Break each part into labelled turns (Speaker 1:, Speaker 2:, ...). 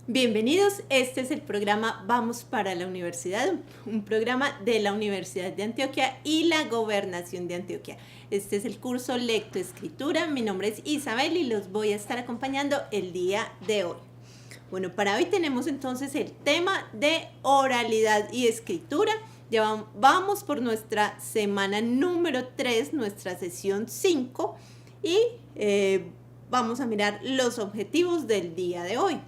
Speaker 1: Bienvenidos, este es el programa Vamos para la Universidad, un programa de la Universidad de Antioquia y la Gobernación de Antioquia. Este es el curso Lectoescritura, mi nombre es Isabel y los voy a estar acompañando el día de hoy. Bueno, para hoy tenemos entonces el tema de oralidad y escritura. Ya vamos por nuestra semana número 3, nuestra sesión 5 y vamos a mirar los objetivos del día de hoy.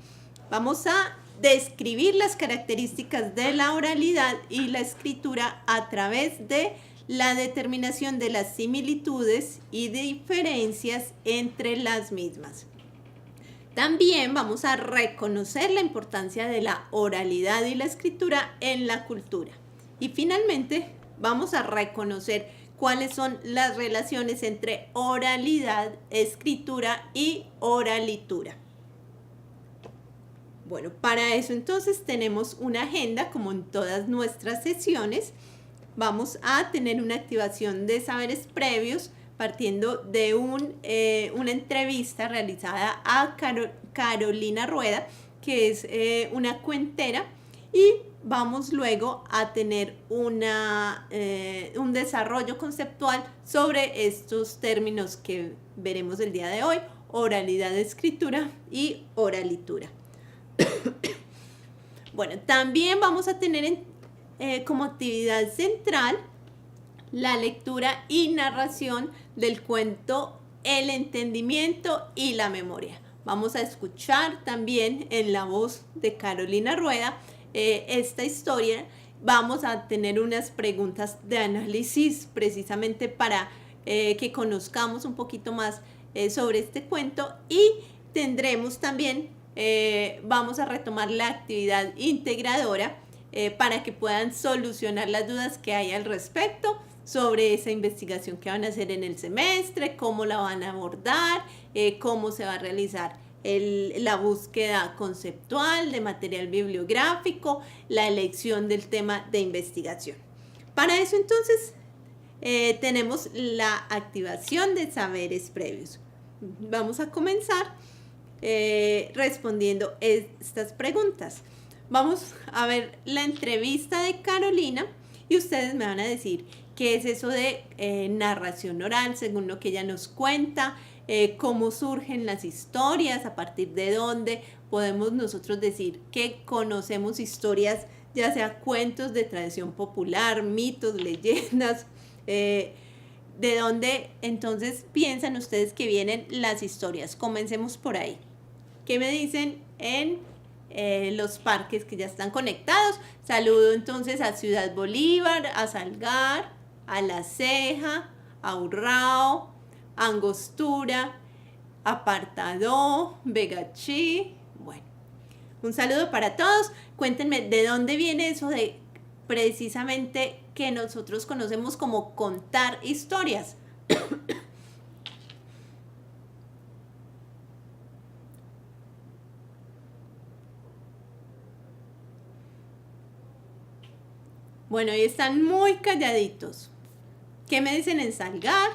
Speaker 1: Vamos a describir las características de la oralidad y la escritura a través de la determinación de las similitudes y diferencias entre las mismas. También vamos a reconocer la importancia de la oralidad y la escritura en la cultura. Y finalmente vamos a reconocer cuáles son las relaciones entre oralidad, escritura y oralitura. Bueno, para eso entonces tenemos una agenda como en todas nuestras sesiones. Vamos a tener una activación de saberes previos partiendo de una entrevista realizada a Carolina Rueda, que es una cuentera, y vamos luego a tener un desarrollo conceptual sobre estos términos que veremos el día de hoy: oralidad, escritura y oralitura. Bueno, también vamos a tener como actividad central la lectura y narración del cuento El entendimiento y la memoria. Vamos a escuchar también en la voz de Carolina Rueda esta historia. Vamos a tener unas preguntas de análisis precisamente para que conozcamos un poquito más sobre este cuento, y tendremos también vamos a retomar la actividad integradora para que puedan solucionar las dudas que hay al respecto sobre esa investigación que van a hacer en el semestre, cómo la van a abordar, cómo se va a realizar la búsqueda conceptual de material bibliográfico, la elección del tema de investigación. Para eso entonces tenemos la activación de saberes previos. Vamos a comenzar respondiendo estas preguntas. Vamos a ver la entrevista de Carolina y ustedes me van a decir qué es eso de narración oral según lo que ella nos cuenta, cómo surgen las historias, a partir de dónde podemos nosotros decir que conocemos historias, ya sea cuentos de tradición popular, mitos, leyendas, de dónde entonces piensan ustedes que vienen las historias. Comencemos por ahí. ¿Qué me dicen en los parques que ya están conectados? Saludo entonces a Ciudad Bolívar, a Salgar, a La Ceja, a Urrao, a Angostura, Apartadó, Vegachí. Bueno, un saludo para todos. Cuéntenme de dónde viene eso de precisamente que nosotros conocemos como contar historias. Bueno, y están muy calladitos. ¿Qué me dicen en Salgar?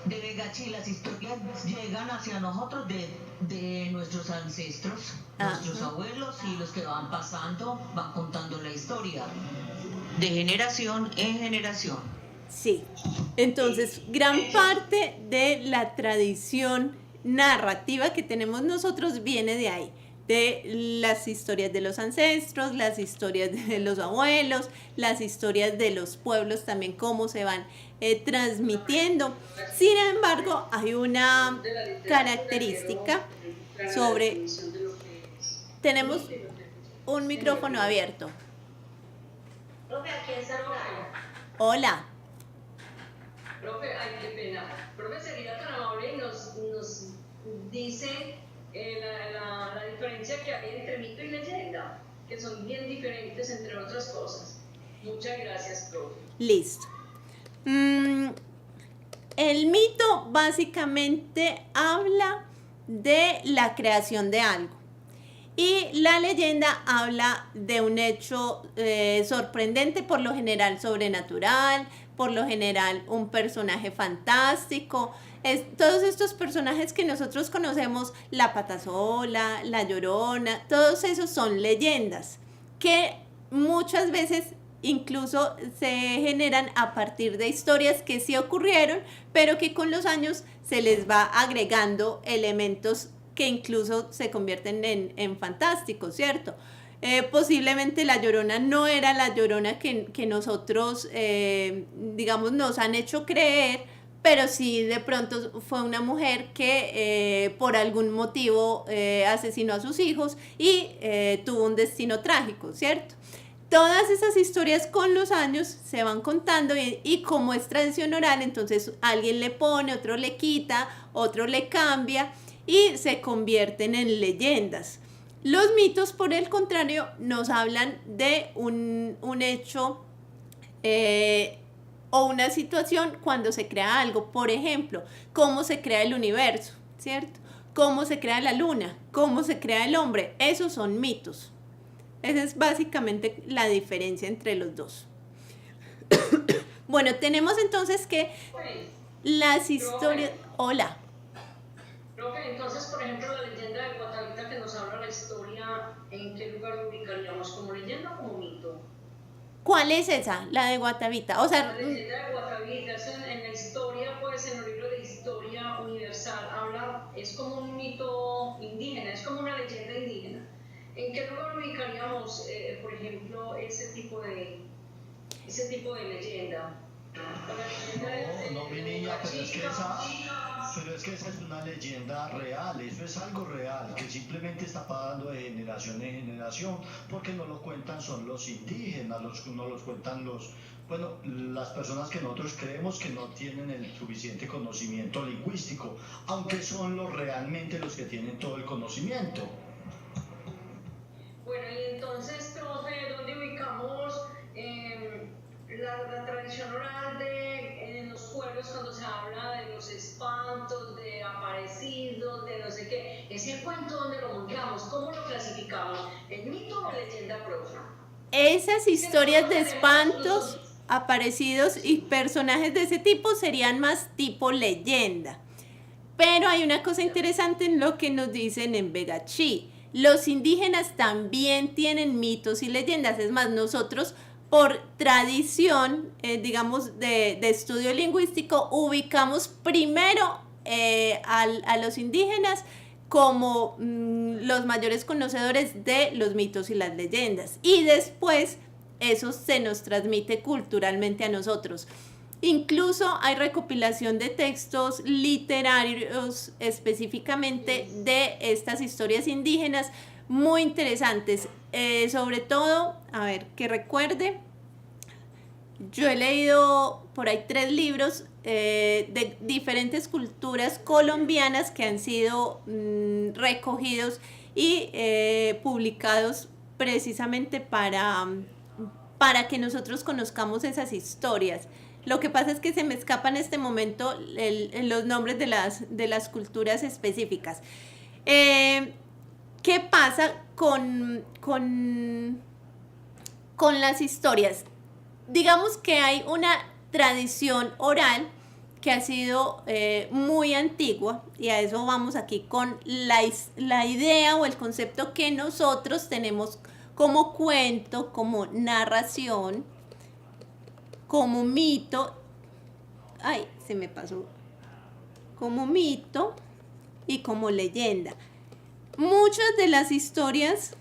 Speaker 2: De Vegachí, las historias llegan hacia nosotros de nuestros ancestros, nuestros abuelos, y los que van pasando van contando la historia de generación en generación.
Speaker 1: Sí, entonces gran parte de la tradición narrativa que tenemos nosotros viene de ahí, de las historias de los ancestros, las historias de los abuelos, las historias de los pueblos también, cómo se van transmitiendo. Sin embargo, hay una característica sobre... Tenemos un micrófono abierto. Hola.
Speaker 3: Profe, ay, qué pena. Profe, sería tan amable y nos dice la diferencia que hay entre mito y leyenda, que son bien diferentes entre otras cosas. Muchas gracias, profe.
Speaker 1: Listo. El mito básicamente habla de la creación de algo. Y la leyenda habla de un hecho sorprendente, por lo general sobrenatural, por lo general un personaje fantástico. Todos estos personajes que nosotros conocemos, la Patasola, la Llorona, todos esos son leyendas que muchas veces incluso se generan a partir de historias que sí ocurrieron, pero que con los años se les va agregando elementos que incluso se convierten en fantásticos, ¿cierto? Posiblemente la Llorona no era la Llorona que nosotros, digamos, nos han hecho creer, pero sí de pronto fue una mujer que por algún motivo asesinó a sus hijos y tuvo un destino trágico, ¿cierto? Todas esas historias con los años se van contando y como es tradición oral, entonces alguien le pone, otro le quita, otro le cambia y se convierten en leyendas. Los mitos, por el contrario, nos hablan de un hecho o una situación cuando se crea algo. Por ejemplo, cómo se crea el universo, ¿cierto? Cómo se crea la luna, cómo se crea el hombre. Esos son mitos. Esa es básicamente la diferencia entre los dos. Bueno, tenemos entonces que las historias... Hola.
Speaker 3: Profe, entonces, por ejemplo, la leyenda de Guatavita que nos habla la historia, ¿en qué lugar lo ubicaríamos? ¿Como leyenda o como mito?
Speaker 1: ¿Cuál es esa? La de Guatavita. O sea,
Speaker 3: la leyenda de Guatavita, en la historia, pues en el libro de historia universal, es como un mito indígena, es como una leyenda indígena. ¿En qué lugar ubicaríamos, por ejemplo, ese tipo de leyenda?
Speaker 4: No, mi niña, pero es que esa es una leyenda real, eso es algo real, que simplemente está pasando de generación en generación, porque no lo cuentan son los indígenas, no los cuentan las personas que nosotros creemos que no tienen el suficiente conocimiento lingüístico, aunque son realmente los que tienen todo el conocimiento.
Speaker 3: Bueno, y entonces, profe, ¿dónde ubicamos la tradición oral en los pueblos cuando se habla de los espantos, de aparecidos, de no sé qué? Ese cuento, ¿dónde lo montamos? ¿Cómo lo clasificamos? ¿El mito o leyenda, profe?
Speaker 1: Esas historias de espantos, aparecidos y personajes de ese tipo serían más tipo leyenda. Pero hay una cosa interesante en lo que nos dicen en Begachí. Los indígenas también tienen mitos y leyendas. Es más, nosotros por tradición, digamos, de estudio lingüístico, ubicamos primero a los indígenas como los mayores conocedores de los mitos y las leyendas. Y después eso se nos transmite culturalmente a nosotros. Incluso hay recopilación de textos literarios específicamente de estas historias indígenas muy interesantes. Sobre todo, a ver, que recuerde, yo he leído por ahí 3 libros de diferentes culturas colombianas que han sido recogidos y publicados precisamente para que nosotros conozcamos esas historias. Lo que pasa es que se me escapa en este momento los nombres de las culturas específicas. ¿Qué pasa con las historias? Digamos que hay una tradición oral que ha sido muy antigua, y a eso vamos aquí con la idea o el concepto que nosotros tenemos como cuento, como narración, como mito, se me pasó, como mito y como leyenda. Muchas de las historias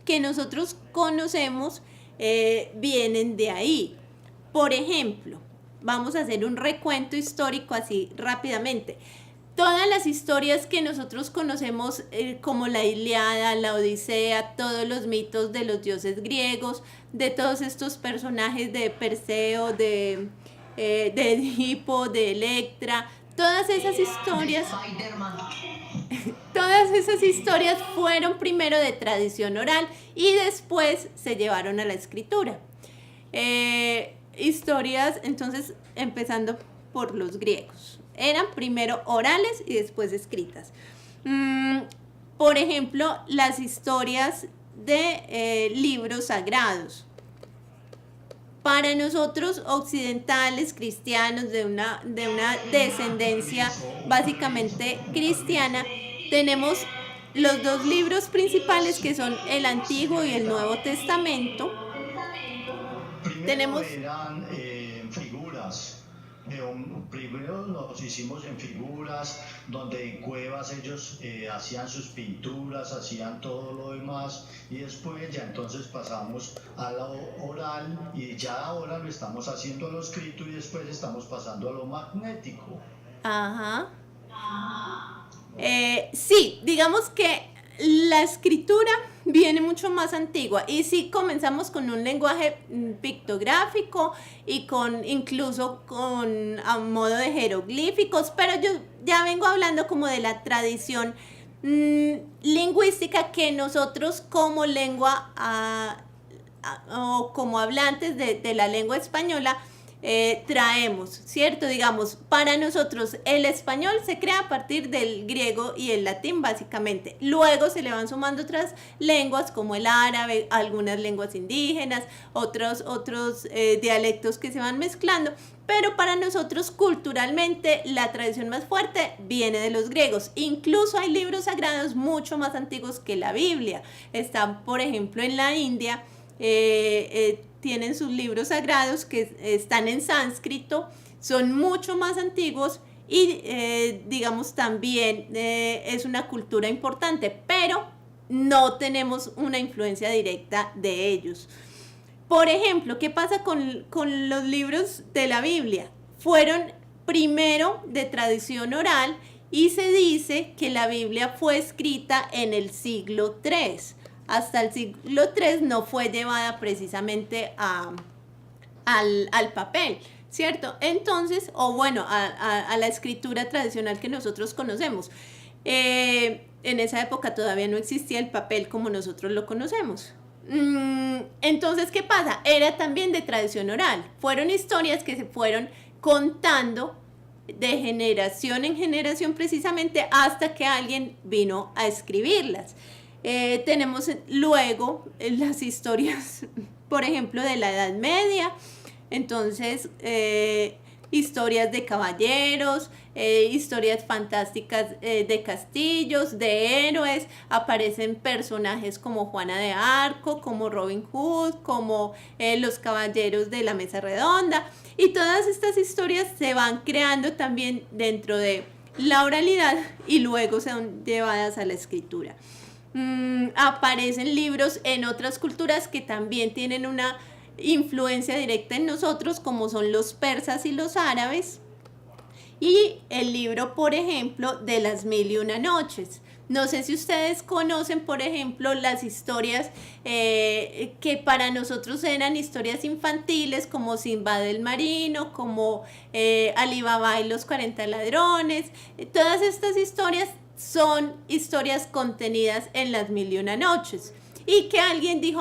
Speaker 1: que nosotros conocemos vienen de ahí. Por ejemplo, vamos a hacer un recuento histórico así rápidamente. Todas las historias que nosotros conocemos como la Ilíada, la Odisea, todos los mitos de los dioses griegos, de todos estos personajes de Perseo, de Edipo, de Electra, todas esas historias fueron primero de tradición oral y después se llevaron a la escritura. Historias, entonces, empezando por los griegos. Eran primero orales y después escritas. Por ejemplo, las historias de libros sagrados. para nosotros occidentales, cristianos, de una descendencia básicamente cristiana, tenemos los dos libros principales que son el Antiguo y el Nuevo Testamento.
Speaker 4: Primero eran figuras. Primero los hicimos en figuras, donde en cuevas ellos hacían sus pinturas, hacían todo lo demás, y después ya entonces pasamos a lo oral, y ya ahora lo estamos haciendo a lo escrito, y después estamos pasando a lo magnético.
Speaker 1: Ajá. Sí, digamos que la escritura viene mucho más antigua, y sí comenzamos con un lenguaje pictográfico y incluso a modo de jeroglíficos, pero yo ya vengo hablando como de la tradición lingüística que nosotros como lengua o como hablantes de la lengua española traemos, ¿cierto? Digamos, para nosotros el español se crea a partir del griego y el latín básicamente. Luego se le van sumando otras lenguas como el árabe, algunas lenguas indígenas, otros dialectos que se van mezclando. Pero para nosotros culturalmente la tradición más fuerte viene de los griegos. Incluso hay libros sagrados mucho más antiguos que la Biblia. Están, por ejemplo, en la India, tienen sus libros sagrados que están en sánscrito, son mucho más antiguos y digamos también es una cultura importante, pero no tenemos una influencia directa de ellos. Por ejemplo, ¿qué pasa con los libros de la Biblia? Fueron primero de tradición oral y se dice que la Biblia fue escrita en el siglo III. Hasta el siglo III no fue llevada precisamente al papel, ¿cierto? Entonces, a la escritura tradicional que nosotros conocemos. En esa época todavía no existía el papel como nosotros lo conocemos. Entonces, ¿qué pasa? Era también de tradición oral. Fueron historias que se fueron contando de generación en generación precisamente hasta que alguien vino a escribirlas. Tenemos luego las historias, por ejemplo, de la Edad Media, entonces historias de caballeros, historias fantásticas de castillos, de héroes, aparecen personajes como Juana de Arco, como Robin Hood, como los caballeros de la Mesa Redonda, y todas estas historias se van creando también dentro de la oralidad y luego son llevadas a la escritura. Aparecen libros en otras culturas que también tienen una influencia directa en nosotros, como son los persas y los árabes, y el libro, por ejemplo, de las 1001 noches. No sé si ustedes conocen, por ejemplo, las historias que para nosotros eran historias infantiles, como Sinbad el Marino, como Ali Baba y los 40 ladrones. Todas estas historias son historias contenidas en las 1001 noches. Y que alguien dijo,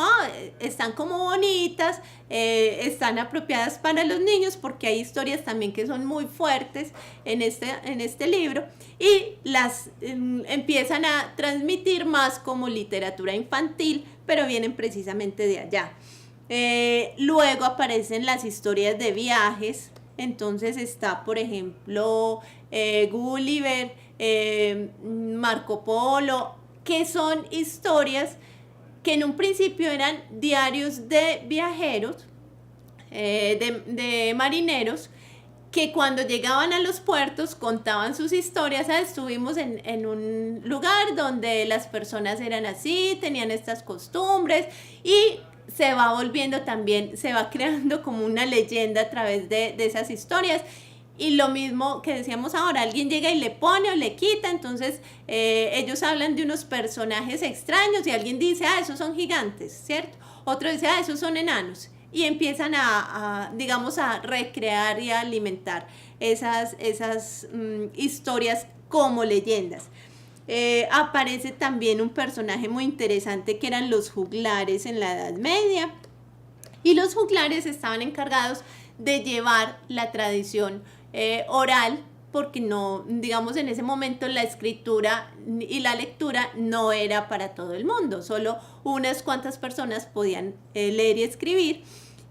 Speaker 1: están como bonitas, están apropiadas para los niños, porque hay historias también que son muy fuertes en este libro, y las empiezan a transmitir más como literatura infantil, pero vienen precisamente de allá. Luego aparecen las historias de viajes, entonces está, por ejemplo, Gulliver, Marco Polo, que son historias que en un principio eran diarios de viajeros, de marineros, que cuando llegaban a los puertos contaban sus historias. Estuvimos en un lugar donde las personas eran así, tenían estas costumbres, y se va volviendo también, se va creando como una leyenda a través de esas historias. Y lo mismo que decíamos ahora, alguien llega y le pone o le quita, entonces ellos hablan de unos personajes extraños y alguien dice, esos son gigantes, ¿cierto? Otro dice, esos son enanos. Y empiezan digamos, a recrear y a alimentar esas historias como leyendas. Aparece también un personaje muy interesante que eran los juglares en la Edad Media. Y los juglares estaban encargados de llevar la tradición oral, porque no, digamos, en ese momento la escritura y la lectura no era para todo el mundo, solo unas cuantas personas podían leer y escribir,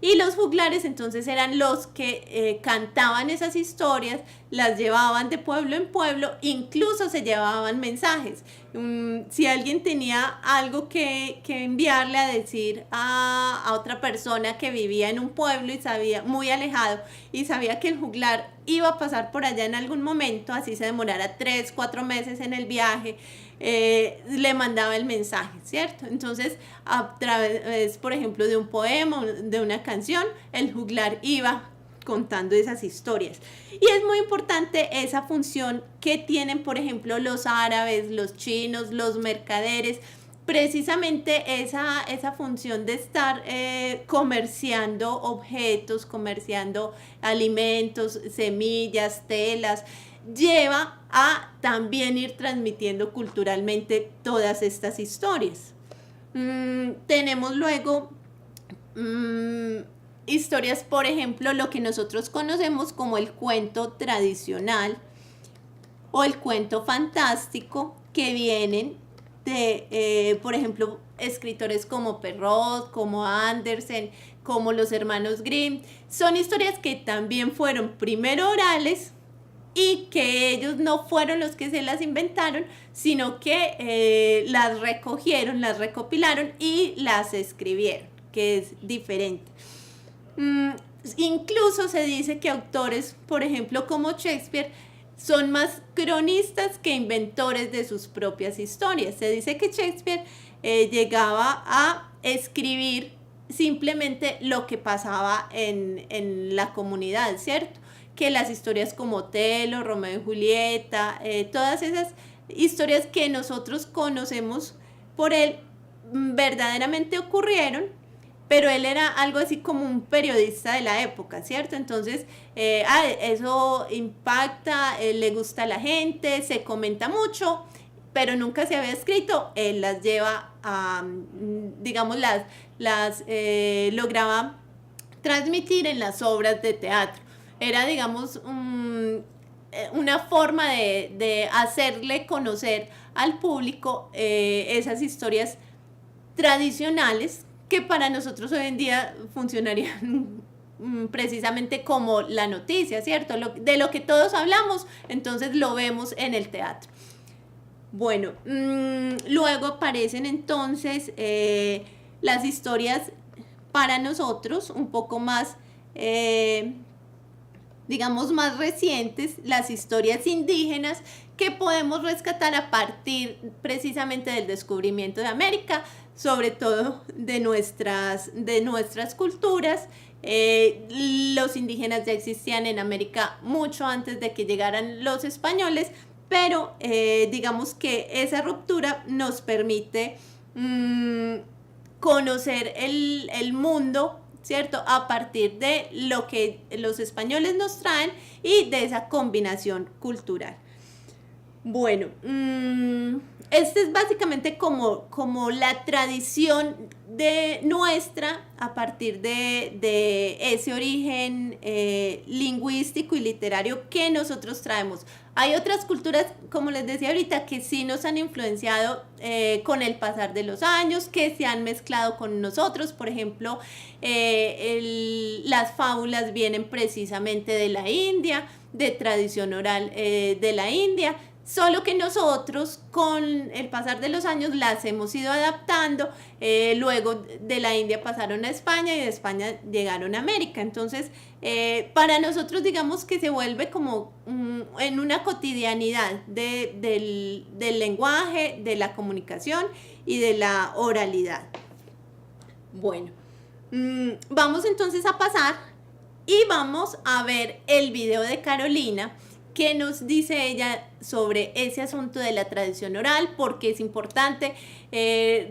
Speaker 1: Y los juglares entonces eran los que cantaban esas historias, las llevaban de pueblo en pueblo, incluso se llevaban mensajes. Si alguien tenía algo que enviarle a decir a otra persona que vivía en un pueblo y sabía, muy alejado, y sabía que el juglar iba a pasar por allá en algún momento, así se demorara 3, 4 meses en el viaje, le mandaba el mensaje, ¿cierto? Entonces, a través, por ejemplo, de un poema, de una canción, el juglar iba contando esas historias. Y es muy importante esa función que tienen, por ejemplo, los árabes, los chinos, los mercaderes, precisamente esa función de estar comerciando objetos, comerciando alimentos, semillas, telas, lleva a también ir transmitiendo culturalmente todas estas historias. Tenemos luego historias, por ejemplo, lo que nosotros conocemos como el cuento tradicional o el cuento fantástico, que vienen de, por ejemplo, escritores como Perrault, como Andersen, como los hermanos Grimm. Son historias que también fueron primero orales y que ellos no fueron los que se las inventaron, sino que las recogieron, las recopilaron y las escribieron, que es diferente. Incluso se dice que autores, por ejemplo, como Shakespeare, son más cronistas que inventores de sus propias historias. Se dice que Shakespeare llegaba a escribir simplemente lo que pasaba en la comunidad, ¿cierto? Que las historias como Otelo, Romeo y Julieta, todas esas historias que nosotros conocemos por él, verdaderamente ocurrieron, pero él era algo así como un periodista de la época, ¿cierto? Entonces, eso impacta, le gusta a la gente, se comenta mucho, pero nunca se había escrito. Él las lleva a, digamos, las lograba transmitir en las obras de teatro. Era, digamos, una forma de hacerle conocer al público esas historias tradicionales que para nosotros hoy en día funcionarían precisamente como la noticia, ¿cierto? De lo que todos hablamos, entonces lo vemos en el teatro. Bueno, luego aparecen entonces las historias para nosotros un poco más, digamos, más recientes, las historias indígenas que podemos rescatar a partir precisamente del descubrimiento de América, sobre todo de nuestras culturas. Los indígenas ya existían en América mucho antes de que llegaran los españoles, pero digamos que esa ruptura nos permite conocer el mundo, ¿cierto? A partir de lo que los españoles nos traen y de esa combinación cultural. Bueno, este es básicamente como la tradición de nuestra a partir de ese origen lingüístico y literario que nosotros traemos. Hay otras culturas, como les decía ahorita, que sí nos han influenciado con el pasar de los años, que se han mezclado con nosotros. Por ejemplo, las fábulas vienen precisamente de la India, de tradición oral de la India. Solo que nosotros con el pasar de los años las hemos ido adaptando, luego de la India pasaron a España y de España llegaron a América. Entonces, para nosotros digamos que se vuelve como en una cotidianidad del lenguaje, de la comunicación y de la oralidad. Bueno, vamos entonces a pasar y vamos a ver el video de Carolina. ¿Qué nos dice ella sobre ese asunto de la tradición oral? Porque es importante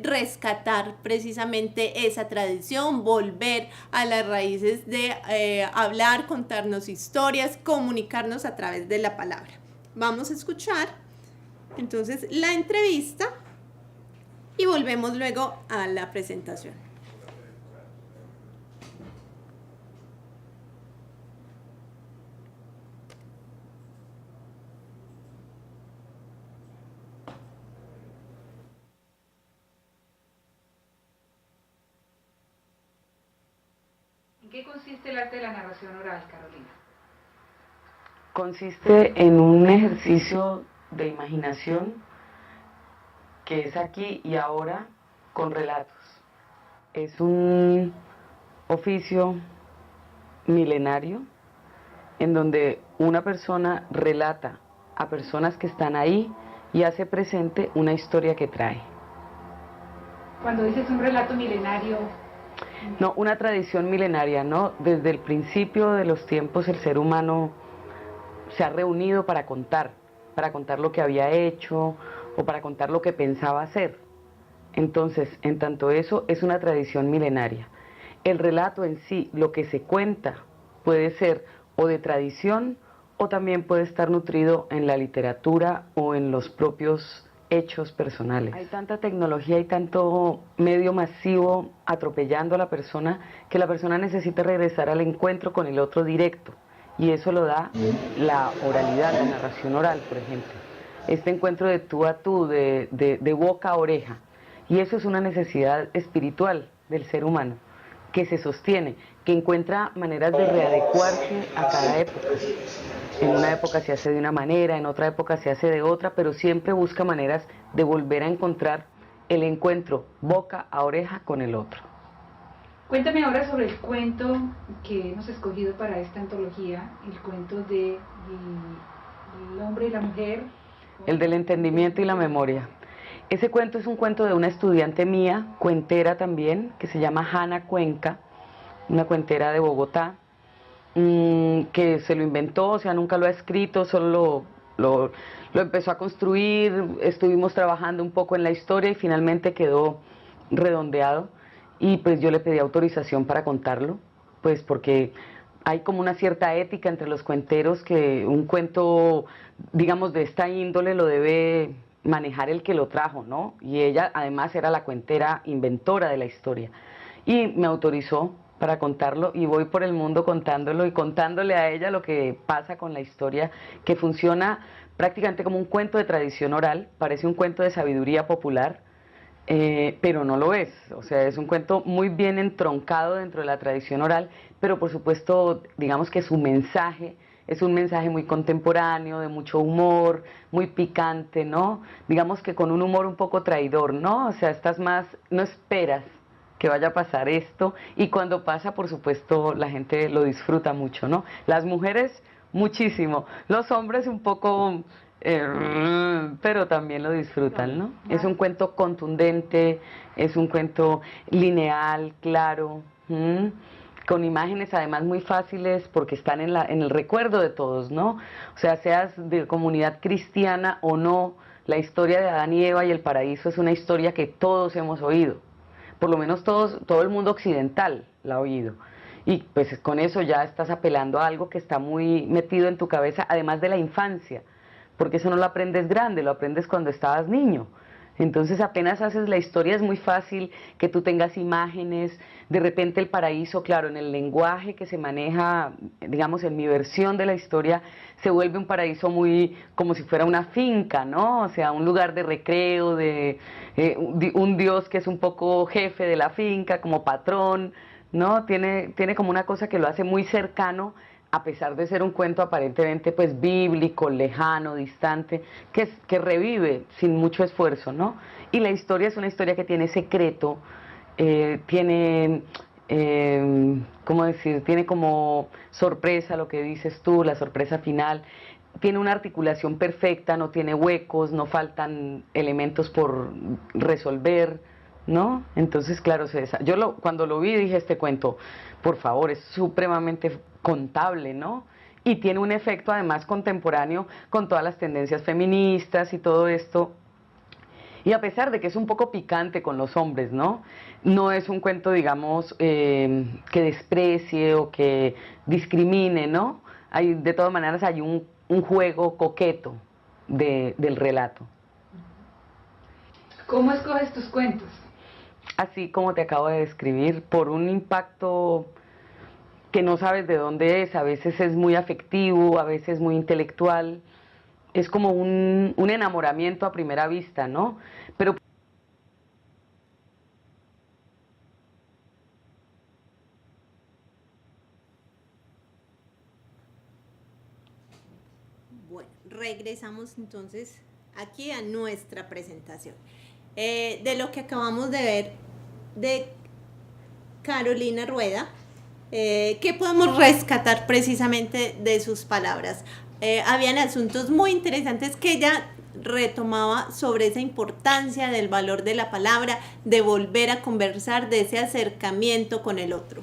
Speaker 1: rescatar precisamente esa tradición, volver a las raíces de hablar, contarnos historias, comunicarnos a través de la palabra. Vamos a escuchar entonces la entrevista y volvemos luego a la presentación.
Speaker 5: qué consiste el arte de la narración oral, Carolina?
Speaker 6: Consiste en un ejercicio de imaginación que es aquí y ahora con relatos. Es un oficio milenario en donde una persona relata a personas que están ahí y hace presente una historia que trae.
Speaker 5: Cuando dices un relato milenario...
Speaker 6: No, una tradición milenaria, ¿no? Desde el principio de los tiempos el ser humano se ha reunido para contar lo que había hecho o para contar lo que pensaba hacer. Entonces, en tanto eso, es una tradición milenaria. El relato en sí, lo que se cuenta, puede ser o de tradición o también puede estar nutrido en la literatura o en los propios hechos personales. Hay tanta tecnología y tanto medio masivo atropellando a la persona que la persona necesita regresar al encuentro con el otro directo. Y eso lo da la oralidad, la narración oral, por ejemplo. Este encuentro de tú a tú, de boca a oreja. Y eso es una necesidad espiritual del ser humano, que se sostiene, que encuentra maneras de readecuarse a cada época. En una época se hace de una manera, en otra época se hace de otra, pero siempre busca maneras de volver a encontrar el encuentro boca a oreja con el otro.
Speaker 5: Cuéntame ahora sobre el cuento que hemos escogido para esta antología, el cuento de El hombre y la mujer.
Speaker 6: El del entendimiento y la memoria. Ese cuento es un cuento de una estudiante mía, cuentera también, que se llama Hanna Cuenca, una cuentera de Bogotá, que se lo inventó, o sea, nunca lo ha escrito, solo lo empezó a construir, estuvimos trabajando un poco en la historia y finalmente quedó redondeado. Y pues yo le pedí autorización para contarlo, pues porque hay como una cierta ética entre los cuenteros que un cuento, digamos, de esta índole lo debe manejar el que lo trajo, ¿no? Y ella además era la cuentera inventora de la historia. Y me autorizó para contarlo y voy por el mundo contándolo y contándole a ella lo que pasa con la historia, que funciona prácticamente como un cuento de tradición oral, parece un cuento de sabiduría popular, pero no lo es, o sea, es un cuento muy bien entroncado dentro de la tradición oral, pero por supuesto, digamos que su mensaje es un mensaje muy contemporáneo, de mucho humor, muy picante, ¿no? Digamos que con un humor un poco traidor, ¿no? O sea, estás más, no esperas que vaya a pasar esto, y cuando pasa, por supuesto, la gente lo disfruta mucho, ¿no? Las mujeres, muchísimo, los hombres un poco... pero también lo disfrutan, ¿no? Es un cuento contundente, es un cuento lineal, claro, con imágenes además muy fáciles porque están en el recuerdo de todos, ¿no? O sea, seas de comunidad cristiana o no, la historia de Adán y Eva y el paraíso es una historia que todos hemos oído, por lo menos todo el mundo occidental la ha oído. Y pues con eso ya estás apelando a algo que está muy metido en tu cabeza, además de la infancia, porque eso no lo aprendes grande, lo aprendes cuando estabas niño. Entonces apenas haces la historia es muy fácil que tú tengas imágenes, de repente el paraíso, claro, en el lenguaje que se maneja, digamos, en mi versión de la historia, se vuelve un paraíso muy como si fuera una finca, ¿no? O sea, un lugar de recreo, un Dios que es un poco jefe de la finca, como patrón, ¿no? Tiene como una cosa que lo hace muy cercano, a pesar de ser un cuento aparentemente pues bíblico, lejano, distante, que revive sin mucho esfuerzo, ¿no? Y la historia es una historia que tiene secreto, tiene, ¿cómo decir? Tiene como sorpresa lo que dices tú, la sorpresa final, tiene una articulación perfecta, no tiene huecos, no faltan elementos por resolver, ¿no? Entonces, claro, cuando lo vi dije, este cuento, por favor, es supremamente contable, ¿no? Y tiene un efecto además contemporáneo con todas las tendencias feministas y todo esto. Y a pesar de que es un poco picante con los hombres, ¿no? No es un cuento, digamos, que desprecie o que discrimine, ¿no? De todas maneras hay un juego coqueto del relato.
Speaker 5: ¿Cómo escoges tus cuentos?
Speaker 6: Así como te acabo de describir, por un impacto que no sabes de dónde es, a veces es muy afectivo, a veces muy intelectual, es como un enamoramiento a primera vista, ¿no? Pero
Speaker 1: Bueno, regresamos entonces aquí a nuestra presentación. De lo que acabamos de ver de Carolina Rueda, ¿qué podemos rescatar precisamente de sus palabras? Habían asuntos muy interesantes que ella retomaba sobre esa importancia del valor de la palabra, de volver a conversar, de ese acercamiento con el otro.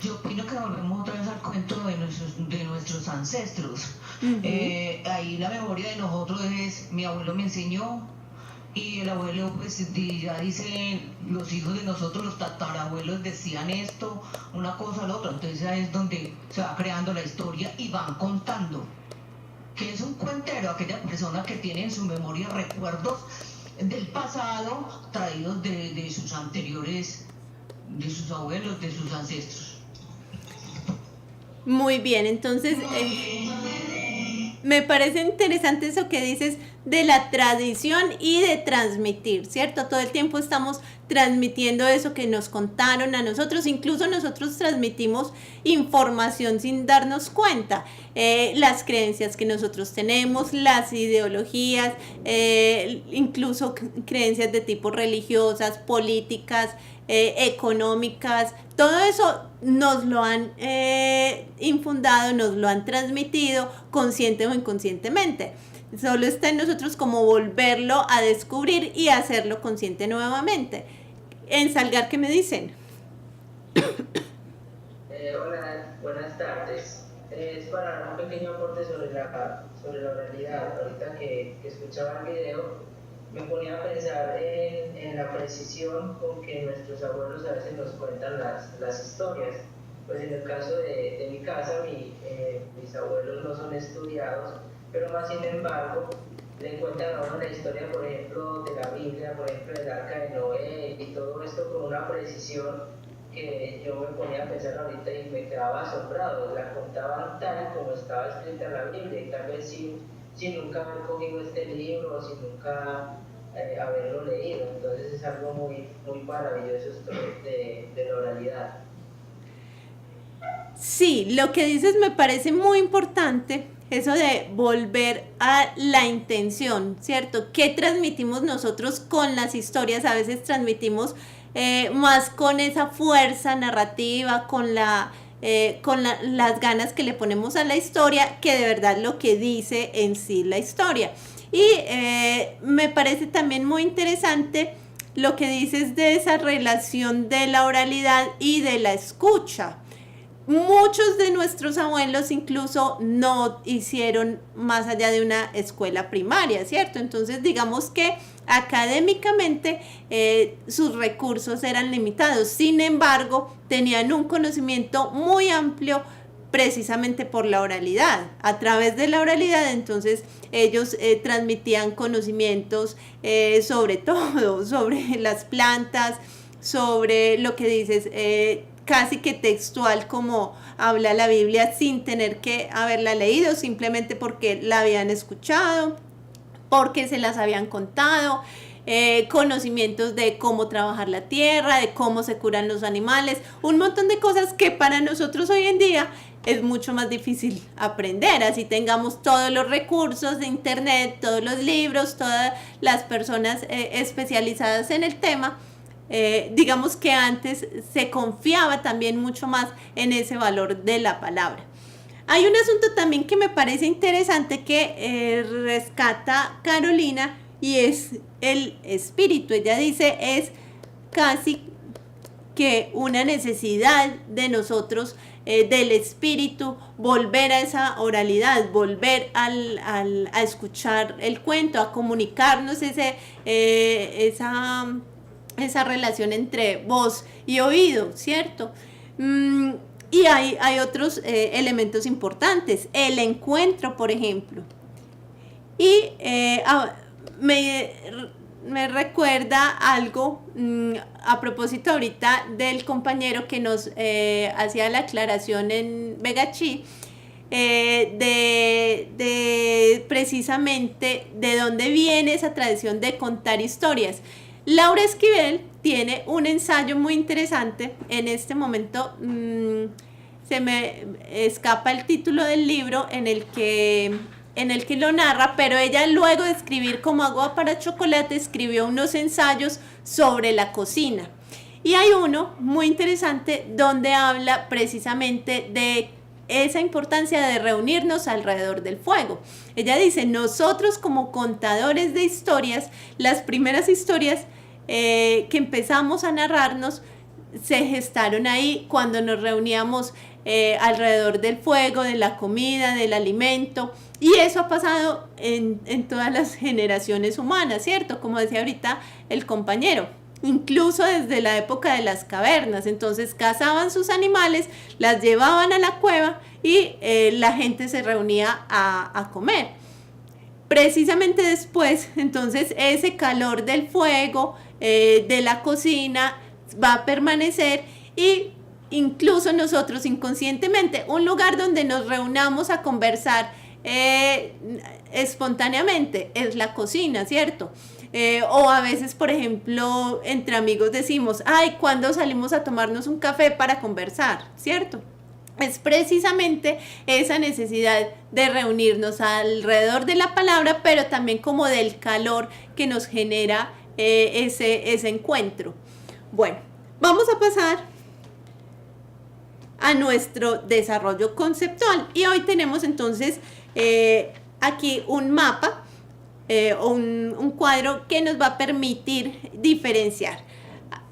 Speaker 2: Yo opino que volvemos otra vez al cuento de nuestros ancestros. Ahí la memoria de nosotros es, mi abuelo me enseñó, y el abuelo pues ya dice, los hijos de nosotros, los tatarabuelos decían esto, una cosa, la otra. Entonces ahí es donde se va creando la historia y van contando. ¿Qué es un cuentero? Aquella persona que tiene en su memoria recuerdos del pasado traídos de sus anteriores, de sus abuelos, de sus ancestros.
Speaker 1: Muy bien, entonces me parece interesante eso que dices de la tradición y de transmitir, ¿cierto? Todo el tiempo estamos transmitiendo eso que nos contaron a nosotros, incluso nosotros transmitimos información sin darnos cuenta, las creencias que nosotros tenemos, las ideologías, incluso creencias de tipo religiosas, políticas, económicas, todo eso nos lo han infundado, nos lo han transmitido consciente o inconscientemente. Solo está en nosotros como volverlo a descubrir y hacerlo consciente nuevamente. En Salgar, ¿qué me dicen?
Speaker 7: Hola, buenas tardes. Es para dar un pequeño aporte sobre la oralidad. Ahorita que escuchaba el video, me ponía a pensar en la precisión con que nuestros abuelos a veces nos cuentan las historias. Pues en el caso de mi casa, mis abuelos no son estudiados, pero más sin embargo le cuentan a uno la historia, por ejemplo, de la Biblia, por ejemplo, del Arca de Noé, y todo esto con una precisión que yo me ponía a pensar ahorita y me quedaba asombrado. La contaban tal como estaba escrita en la Biblia, y tal vez sin nunca haber cogido este libro, sin nunca haberlo leído. Entonces es algo muy, muy maravilloso esto de la oralidad.
Speaker 1: Sí, lo que dices me parece muy importante, eso de volver a la intención, ¿cierto? ¿Qué transmitimos nosotros con las historias? A veces transmitimos más con esa fuerza narrativa, con las ganas que le ponemos a la historia, que de verdad lo que dice en sí la historia. Y me parece también muy interesante lo que dices de esa relación de la oralidad y de la escucha. Muchos de nuestros abuelos incluso no hicieron más allá de una escuela primaria, ¿cierto? Entonces digamos que académicamente sus recursos eran limitados, sin embargo tenían un conocimiento muy amplio precisamente por la oralidad. A través de la oralidad entonces ellos transmitían conocimientos sobre todo, sobre las plantas, sobre lo que dices, casi que textual como habla la Biblia sin tener que haberla leído, simplemente porque la habían escuchado, porque se las habían contado, conocimientos de cómo trabajar la tierra, de cómo se curan los animales, un montón de cosas que para nosotros hoy en día es mucho más difícil aprender, así tengamos todos los recursos de internet, todos los libros, todas las personas especializadas en el tema. Digamos que antes se confiaba también mucho más en ese valor de la palabra. Hay un asunto también que me parece interesante que rescata Carolina, y es el espíritu. Ella dice es casi que una necesidad de nosotros, del espíritu, volver a esa oralidad, volver a escuchar el cuento, a comunicarnos esa relación entre voz y oído, ¿cierto? Y hay otros elementos importantes, el encuentro, por ejemplo. Y me recuerda algo a propósito ahorita del compañero que nos hacía la aclaración en Vegachí, de precisamente de dónde viene esa tradición de contar historias. Laura Esquivel tiene un ensayo muy interesante, en este momento se me escapa el título del libro en el que lo narra, pero ella luego de escribir Como agua para chocolate escribió unos ensayos sobre la cocina. Y hay uno muy interesante donde habla precisamente de esa importancia de reunirnos alrededor del fuego. Ella dice, nosotros como contadores de historias, las primeras historias que empezamos a narrarnos se gestaron ahí cuando nos reuníamos alrededor del fuego, de la comida, del alimento, y eso ha pasado en todas las generaciones humanas, ¿cierto? Como decía ahorita el compañero, incluso desde la época de las cavernas. Entonces cazaban sus animales, las llevaban a la cueva y la gente se reunía a comer. Precisamente después, entonces, ese calor del fuego, de la cocina, va a permanecer, y incluso nosotros inconscientemente, un lugar donde nos reunamos a conversar espontáneamente es la cocina, ¿cierto? O a veces, por ejemplo, entre amigos decimos, ay, ¿cuándo salimos a tomarnos un café para conversar? ¿Cierto? Es precisamente esa necesidad de reunirnos alrededor de la palabra, pero también como del calor que nos genera ese encuentro. Bueno, vamos a pasar a nuestro desarrollo conceptual, y hoy tenemos entonces aquí un mapa o un cuadro que nos va a permitir diferenciar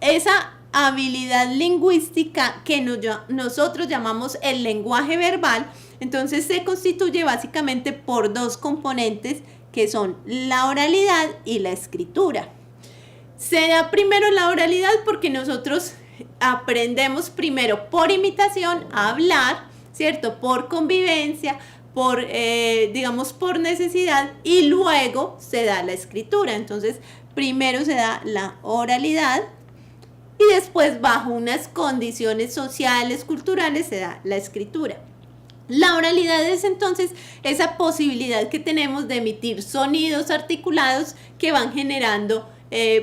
Speaker 1: esa habilidad lingüística que nosotros llamamos el lenguaje verbal. Entonces se constituye básicamente por dos componentes que son la oralidad y la escritura. Se da primero la oralidad porque nosotros aprendemos primero por imitación a hablar, ¿cierto? Por convivencia, digamos por necesidad, y luego se da la escritura. Entonces primero se da la oralidad y después, bajo unas condiciones sociales, culturales, se da la escritura. La oralidad es entonces esa posibilidad que tenemos de emitir sonidos articulados que van generando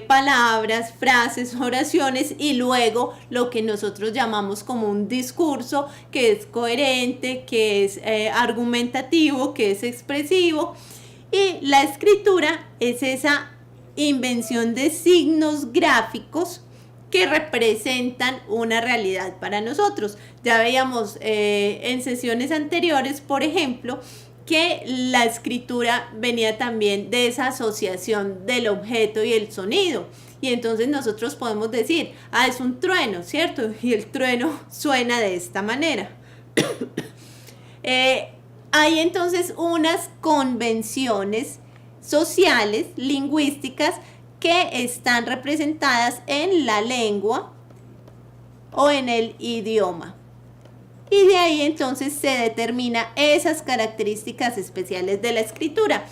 Speaker 1: palabras, frases, oraciones, y luego lo que nosotros llamamos como un discurso que es coherente, que es argumentativo, que es expresivo. Y la escritura es esa invención de signos gráficos que representan una realidad para nosotros. Ya veíamos en sesiones anteriores, por ejemplo, que la escritura venía también de esa asociación del objeto y el sonido. Y entonces nosotros podemos decir, es un trueno, ¿cierto? Y el trueno suena de esta manera. Hay entonces unas convenciones sociales, lingüísticas, que están representadas en la lengua o en el idioma. Y de ahí entonces se determina esas características especiales de la escritura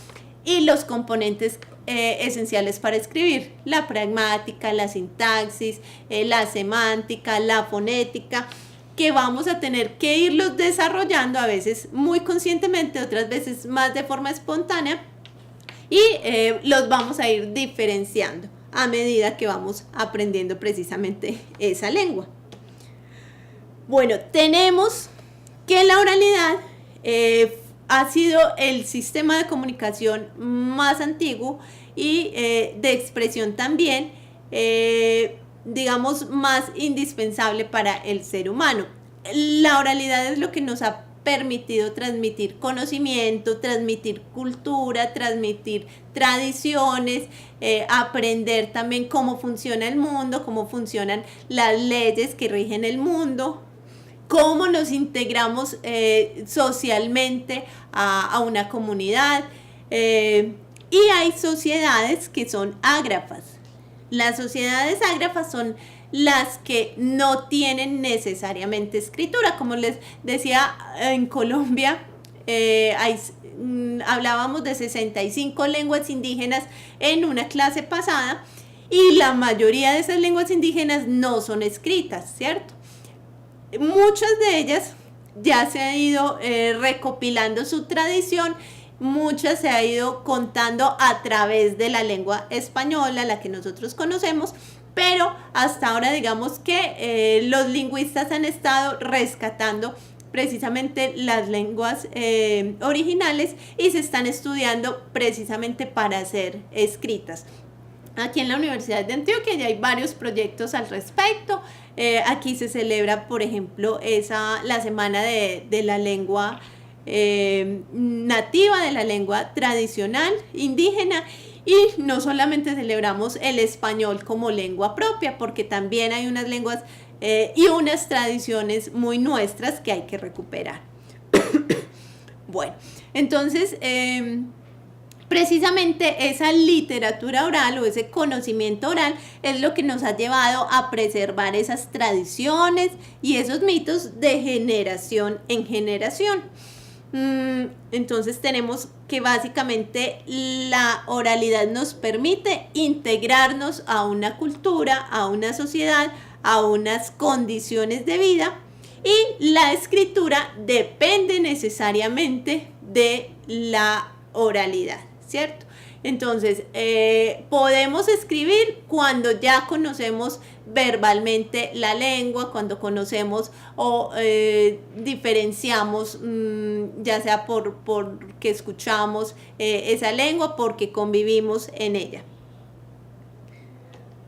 Speaker 1: y los componentes esenciales para escribir: la pragmática, la sintaxis, la semántica, la fonética, que vamos a tener que irlos desarrollando, a veces muy conscientemente, otras veces más de forma espontánea, y los vamos a ir diferenciando a medida que vamos aprendiendo precisamente esa lengua. Bueno, tenemos que la oralidad ha sido el sistema de comunicación más antiguo y de expresión también, digamos, más indispensable para el ser humano. La oralidad es lo que nos ha permitido transmitir conocimiento, transmitir cultura, transmitir tradiciones, aprender también cómo funciona el mundo, cómo funcionan las leyes que rigen el mundo, cómo nos integramos socialmente a una comunidad. Y hay sociedades que son ágrafas. Las sociedades ágrafas son las que no tienen necesariamente escritura. Como les decía, en Colombia hablábamos de 65 lenguas indígenas en una clase pasada, y la mayoría de esas lenguas indígenas no son escritas, ¿cierto? Muchas de ellas ya se ha ido recopilando su tradición, muchas se ha ido contando a través de la lengua española, la que nosotros conocemos, pero hasta ahora digamos que los lingüistas han estado rescatando precisamente las lenguas originales y se están estudiando precisamente para ser escritas. Aquí en la Universidad de Antioquia ya hay varios proyectos al respecto. Aquí se celebra, por ejemplo, la semana de la lengua nativa, de la lengua tradicional indígena, y no solamente celebramos el español como lengua propia, porque también hay unas lenguas y unas tradiciones muy nuestras que hay que recuperar. Bueno, entonces precisamente esa literatura oral o ese conocimiento oral es lo que nos ha llevado a preservar esas tradiciones y esos mitos de generación en generación. Entonces tenemos que básicamente la oralidad nos permite integrarnos a una cultura, a una sociedad, a unas condiciones de vida, y la escritura depende necesariamente de la oralidad, ¿cierto? Entonces, podemos escribir cuando ya conocemos verbalmente la lengua, cuando conocemos o diferenciamos, ya sea porque escuchamos esa lengua, porque convivimos en ella.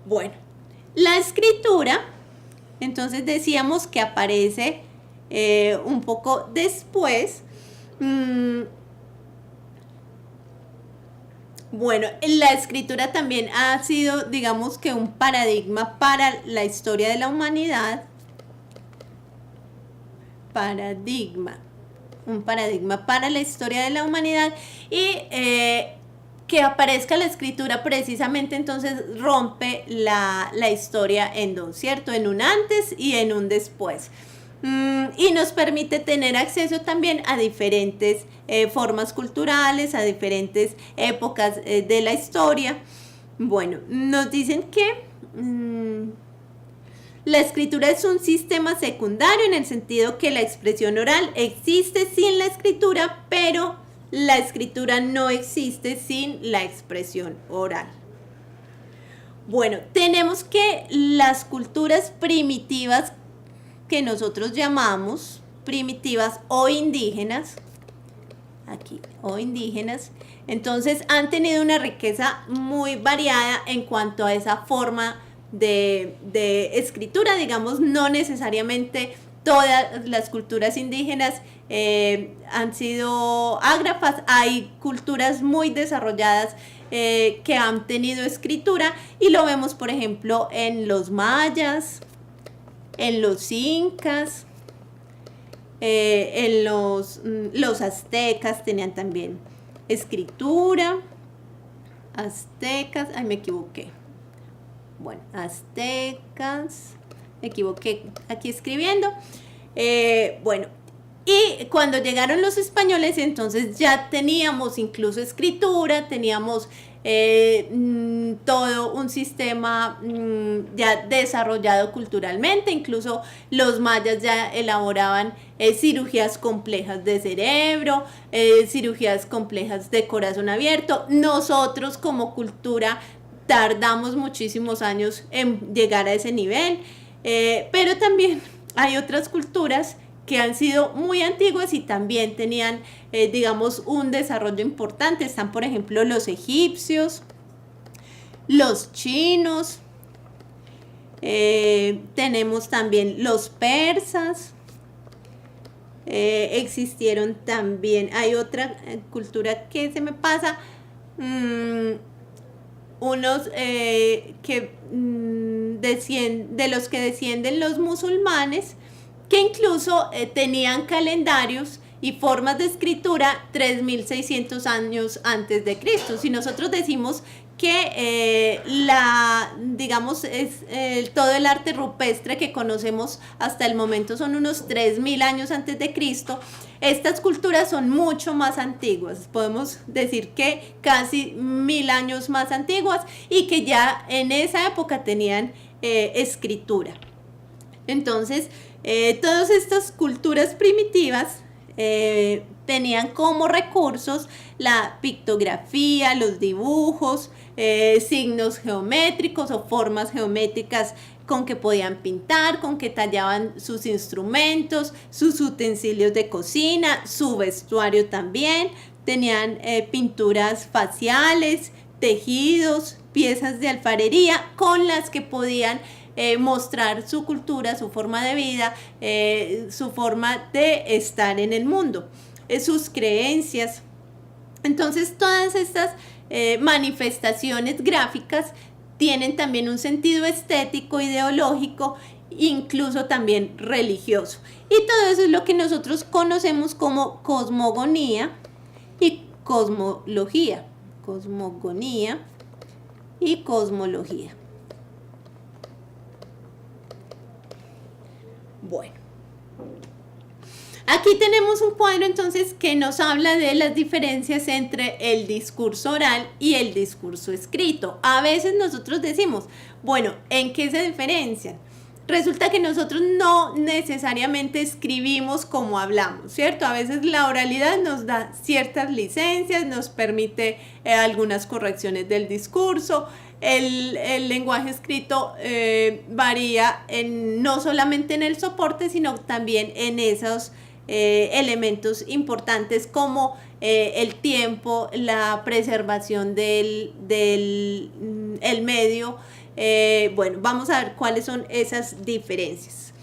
Speaker 1: Bueno, la escritura, entonces decíamos que aparece un poco después. Bueno, la escritura también ha sido, digamos que un paradigma para la historia de la humanidad. Un paradigma para la historia de la humanidad, y que aparezca la escritura precisamente entonces rompe la historia en dos, ¿cierto? En un antes y en un después. Y nos permite tener acceso también a diferentes formas culturales, a diferentes épocas de la historia. Bueno, nos dicen que la escritura es un sistema secundario en el sentido que la expresión oral existe sin la escritura, pero la escritura no existe sin la expresión oral. Bueno, tenemos que las culturas primitivas, que nosotros llamamos primitivas o indígenas, aquí, o indígenas, entonces han tenido una riqueza muy variada en cuanto a esa forma de escritura, digamos, no necesariamente todas las culturas indígenas han sido ágrafas, hay culturas muy desarrolladas que han tenido escritura, y lo vemos por ejemplo en los mayas, en los incas, en los aztecas tenían también escritura. Aztecas, me equivoqué. Bueno, aztecas, me equivoqué aquí escribiendo. Bueno, y cuando llegaron los españoles, entonces ya teníamos incluso escritura, teníamos todo un sistema ya desarrollado culturalmente. Incluso los mayas ya elaboraban cirugías complejas de cerebro, cirugías complejas de corazón abierto. Nosotros como cultura tardamos muchísimos años en llegar a ese nivel, pero también hay otras culturas que han sido muy antiguas y también tenían, digamos, un desarrollo importante. Están, por ejemplo, los egipcios, los chinos, tenemos también los persas, existieron también, hay otra cultura que se me pasa, unos que de los que descienden los musulmanes, que incluso tenían calendarios y formas de escritura 3.600 años antes de Cristo. Si nosotros decimos que digamos, todo el arte rupestre que conocemos hasta el momento son unos 3.000 años antes de Cristo, estas culturas son mucho más antiguas. Podemos decir que casi 1.000 años más antiguas, y que ya en esa época tenían escritura. Entonces, todas estas culturas primitivas tenían como recursos la pictografía, los dibujos, signos geométricos o formas geométricas con que podían pintar, con que tallaban sus instrumentos, sus utensilios de cocina, su vestuario también. Tenían pinturas faciales, tejidos, piezas de alfarería con las que podían mostrar su cultura, su forma de vida, su forma de estar en el mundo, sus creencias. Entonces todas estas manifestaciones gráficas tienen también un sentido estético, ideológico, incluso también religioso. Y todo eso es lo que nosotros conocemos como cosmogonía y cosmología. Cosmogonía y cosmología. Bueno, aquí tenemos un cuadro entonces que nos habla de las diferencias entre el discurso oral y el discurso escrito. A veces nosotros decimos, bueno, ¿en qué se diferencian? Resulta que nosotros no necesariamente escribimos como hablamos, ¿cierto? A veces la oralidad nos da ciertas licencias, nos permite algunas correcciones del discurso. El lenguaje escrito varía no solamente en el soporte, sino también en esos elementos importantes como el tiempo, la preservación del medio. Bueno, vamos a ver cuáles son esas diferencias.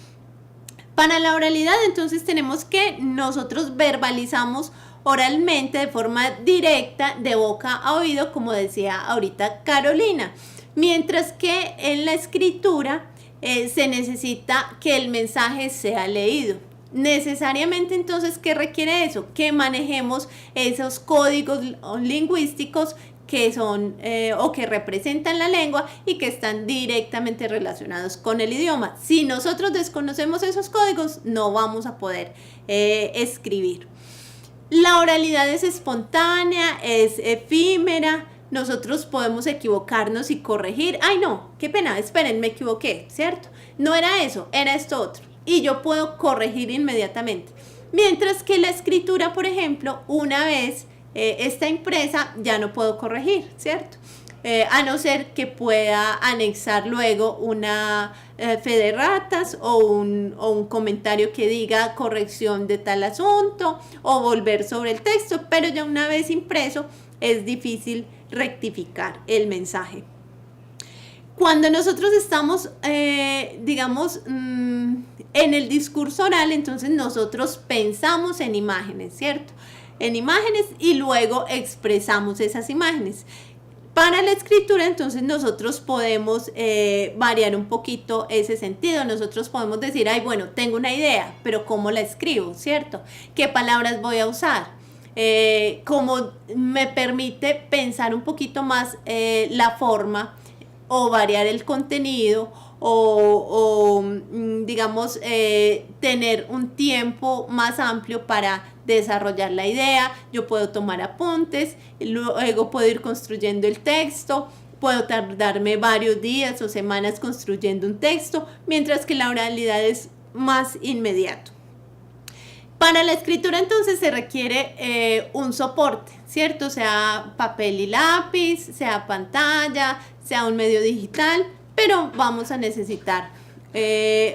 Speaker 1: Para la oralidad, entonces tenemos que nosotros verbalizamos oralmente de forma directa, de boca a oído, como decía ahorita Carolina, mientras que en la escritura se necesita que el mensaje sea leído. Necesariamente entonces, ¿qué requiere eso? Que manejemos esos códigos lingüísticos que son o que representan la lengua y que están directamente relacionados con el idioma. Si nosotros desconocemos esos códigos, no vamos a poder escribir. La oralidad es espontánea, es efímera. Nosotros podemos equivocarnos y corregir. Ay, no, qué pena, esperen, me equivoqué, ¿cierto? No era eso, era esto otro. Y yo puedo corregir inmediatamente. Mientras que la escritura, por ejemplo, una vez está impresa, ya no puedo corregir, ¿cierto? A no ser que pueda anexar luego una fe de ratas o un comentario que diga corrección de tal asunto o volver sobre el texto, pero ya una vez impreso es difícil rectificar el mensaje. Cuando nosotros estamos, digamos, en el discurso oral, entonces nosotros pensamos en imágenes, ¿cierto? En imágenes y luego expresamos esas imágenes. Para la escritura, entonces, nosotros podemos variar un poquito ese sentido. Nosotros podemos decir, ay, bueno, tengo una idea, pero ¿cómo la escribo, cierto? ¿Qué palabras voy a usar? ¿Cómo me permite pensar un poquito más la forma o variar el contenido o digamos, tener un tiempo más amplio para desarrollar la idea? Yo puedo tomar apuntes, luego puedo ir construyendo el texto, puedo tardarme varios días o semanas construyendo un texto, mientras que la oralidad es más inmediato. Para la escritura entonces se requiere un soporte, ¿cierto? Sea papel y lápiz, sea pantalla, sea un medio digital, pero vamos a necesitar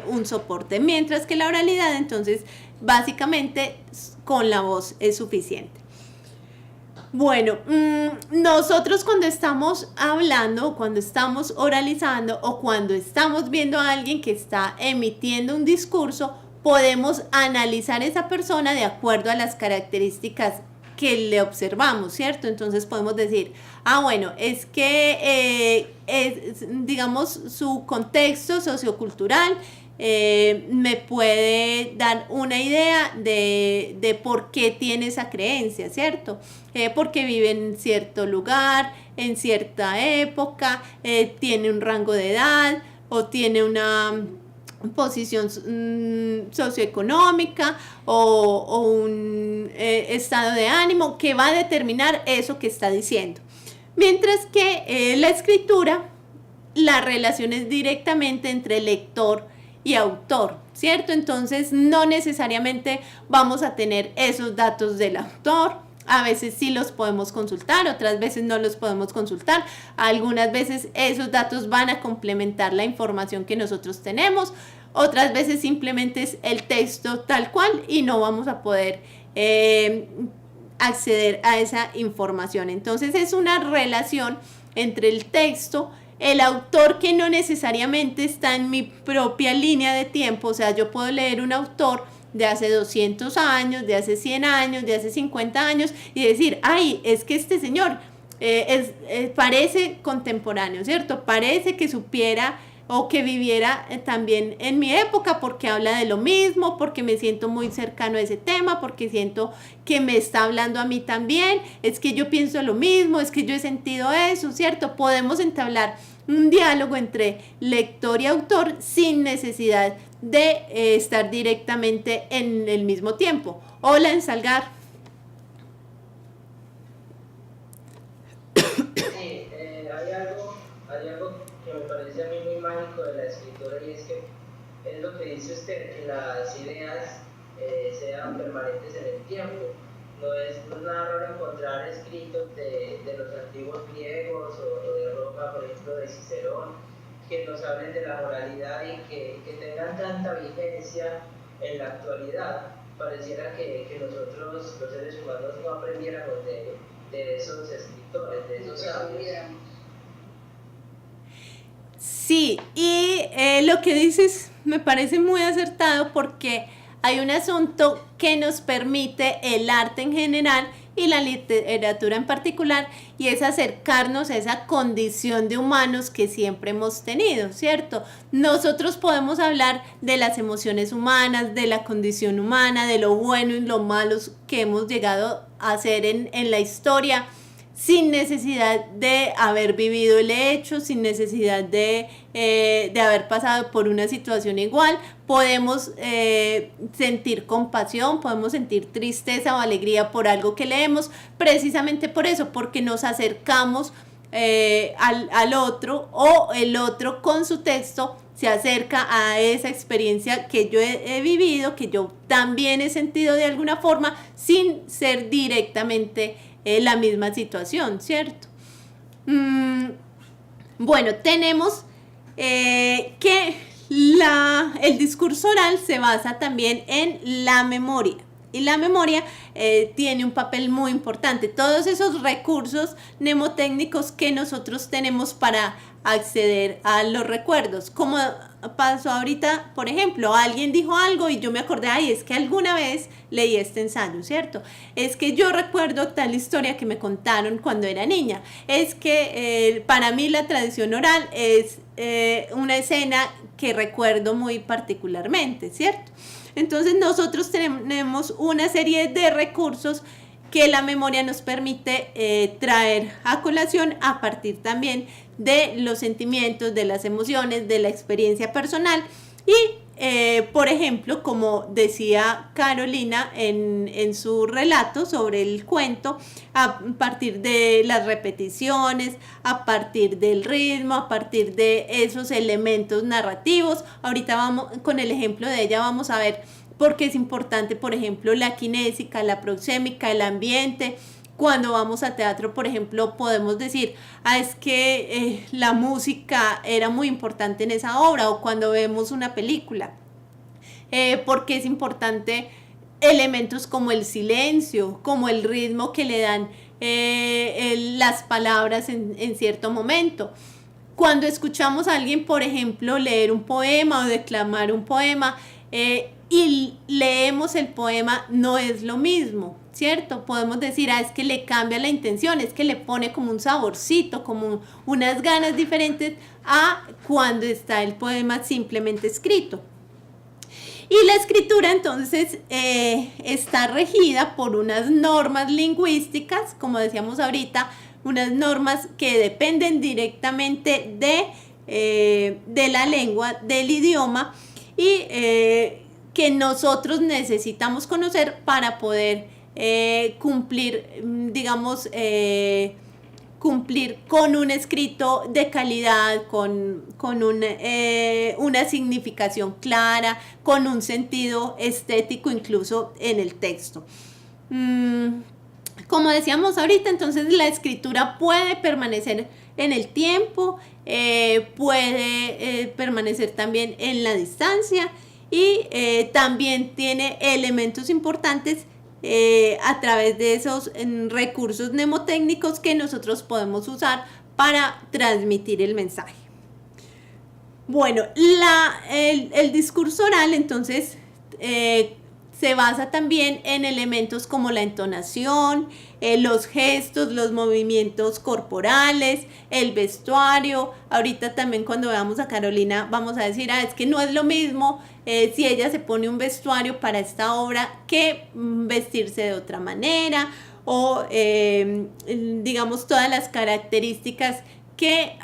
Speaker 1: un soporte, mientras que la oralidad entonces básicamente con la voz es suficiente. Bueno, nosotros cuando estamos hablando, cuando estamos oralizando o cuando estamos viendo a alguien que está emitiendo un discurso, podemos analizar a esa persona de acuerdo a las características que le observamos, ¿cierto? Entonces podemos decir, bueno, es que digamos, su contexto sociocultural me puede dar una idea de por qué tiene esa creencia, ¿cierto? Porque vive en cierto lugar, en cierta época, tiene un rango de edad o tiene una posición socioeconómica o un estado de ánimo que va a determinar eso que está diciendo. Mientras que la escritura, la relación es directamente entre lector y autor, ¿cierto? Entonces no necesariamente vamos a tener esos datos del autor. A veces sí los podemos consultar, otras veces no los podemos consultar. Algunas veces esos datos van a complementar la información que nosotros tenemos. Otras veces simplemente es el texto tal cual y no vamos a poder acceder a esa información. Entonces es una relación entre el texto, el autor, que no necesariamente está en mi propia línea de tiempo. O sea, yo puedo leer un autor de hace 200 años, de hace 100 años, de hace 50 años y decir, ay, es que este señor parece contemporáneo, ¿cierto? Parece que supiera o que viviera también en mi época, porque habla de lo mismo, porque me siento muy cercano a ese tema, porque siento que me está hablando a mí también, es que yo pienso lo mismo, es que yo he sentido eso, ¿cierto? Podemos entablar un diálogo entre lector y autor sin necesidad de estar directamente en el mismo tiempo. Hola, Ensalgar.
Speaker 7: Sí, hay algo que me parece a mí muy mágico de la escritura, y es que es lo que dice usted, que las ideas sean permanentes en el tiempo. No es nada raro encontrar escritos de los antiguos griegos o de Roma, por ejemplo, de Cicerón, que nos hablen de la moralidad y que tengan tanta vigencia en la actualidad. Pareciera que nosotros, los seres humanos, no aprendiéramos de esos escritores, de esos sabios.
Speaker 1: Sí, y lo que dices me parece muy acertado, porque hay un asunto que nos permite el arte en general y la literatura en particular, y es acercarnos a esa condición de humanos que siempre hemos tenido, ¿cierto? Nosotros podemos hablar de las emociones humanas, de la condición humana, de lo bueno y lo malo que hemos llegado a hacer en la historia, sin necesidad de haber vivido el hecho, sin necesidad de haber pasado por una situación igual. Podemos sentir compasión, podemos sentir tristeza o alegría por algo que leemos, precisamente por eso, porque nos acercamos al otro, o el otro con su texto se acerca a esa experiencia que yo he vivido, que yo también he sentido de alguna forma, sin ser directamente la misma situación, ¿cierto? Bueno, tenemos que el discurso oral se basa también en la memoria, y la memoria tiene un papel muy importante. Todos esos recursos mnemotécnicos que nosotros tenemos para acceder a los recuerdos, como pasó ahorita, por ejemplo, alguien dijo algo y yo me acordé, ay, es que alguna vez leí este ensayo, ¿cierto? Es que yo recuerdo tal historia que me contaron cuando era niña. Es que para mí la tradición oral es una escena que recuerdo muy particularmente, ¿cierto? Entonces nosotros tenemos una serie de recursos que la memoria nos permite traer a colación a partir también de los sentimientos, de las emociones, de la experiencia personal. Y por ejemplo, como decía Carolina en su relato sobre el cuento, a partir de las repeticiones, a partir del ritmo, a partir de esos elementos narrativos. Ahorita vamos con el ejemplo de ella, vamos a ver por qué es importante, por ejemplo, la kinésica, la proxémica, el ambiente. Cuando vamos a teatro, por ejemplo, podemos decir, es que la música era muy importante en esa obra, o cuando vemos una película, porque es importante elementos como el silencio, como el ritmo que le dan las palabras en cierto momento. Cuando escuchamos a alguien, por ejemplo, leer un poema o declamar un poema, y leemos el poema, no es lo mismo, ¿cierto? Podemos decir, es que le cambia la intención, es que le pone como un saborcito, como unas ganas diferentes a cuando está el poema simplemente escrito. Y la escritura entonces está regida por unas normas lingüísticas, como decíamos ahorita, unas normas que dependen directamente de la lengua, del idioma, y que nosotros necesitamos conocer para poder cumplir, digamos, cumplir con un escrito de calidad, con una significación clara, con un sentido estético incluso en el texto. Como decíamos ahorita, entonces la escritura puede permanecer en el tiempo, puede permanecer también en la distancia y también tiene elementos importantes a través de esos recursos mnemotécnicos que nosotros podemos usar para transmitir el mensaje. Bueno, el discurso oral entonces se basa también en elementos como la entonación, los gestos, los movimientos corporales, el vestuario. Ahorita también cuando veamos a Carolina vamos a decir, es que no es lo mismo si ella se pone un vestuario para esta obra que vestirse de otra manera, o digamos todas las características que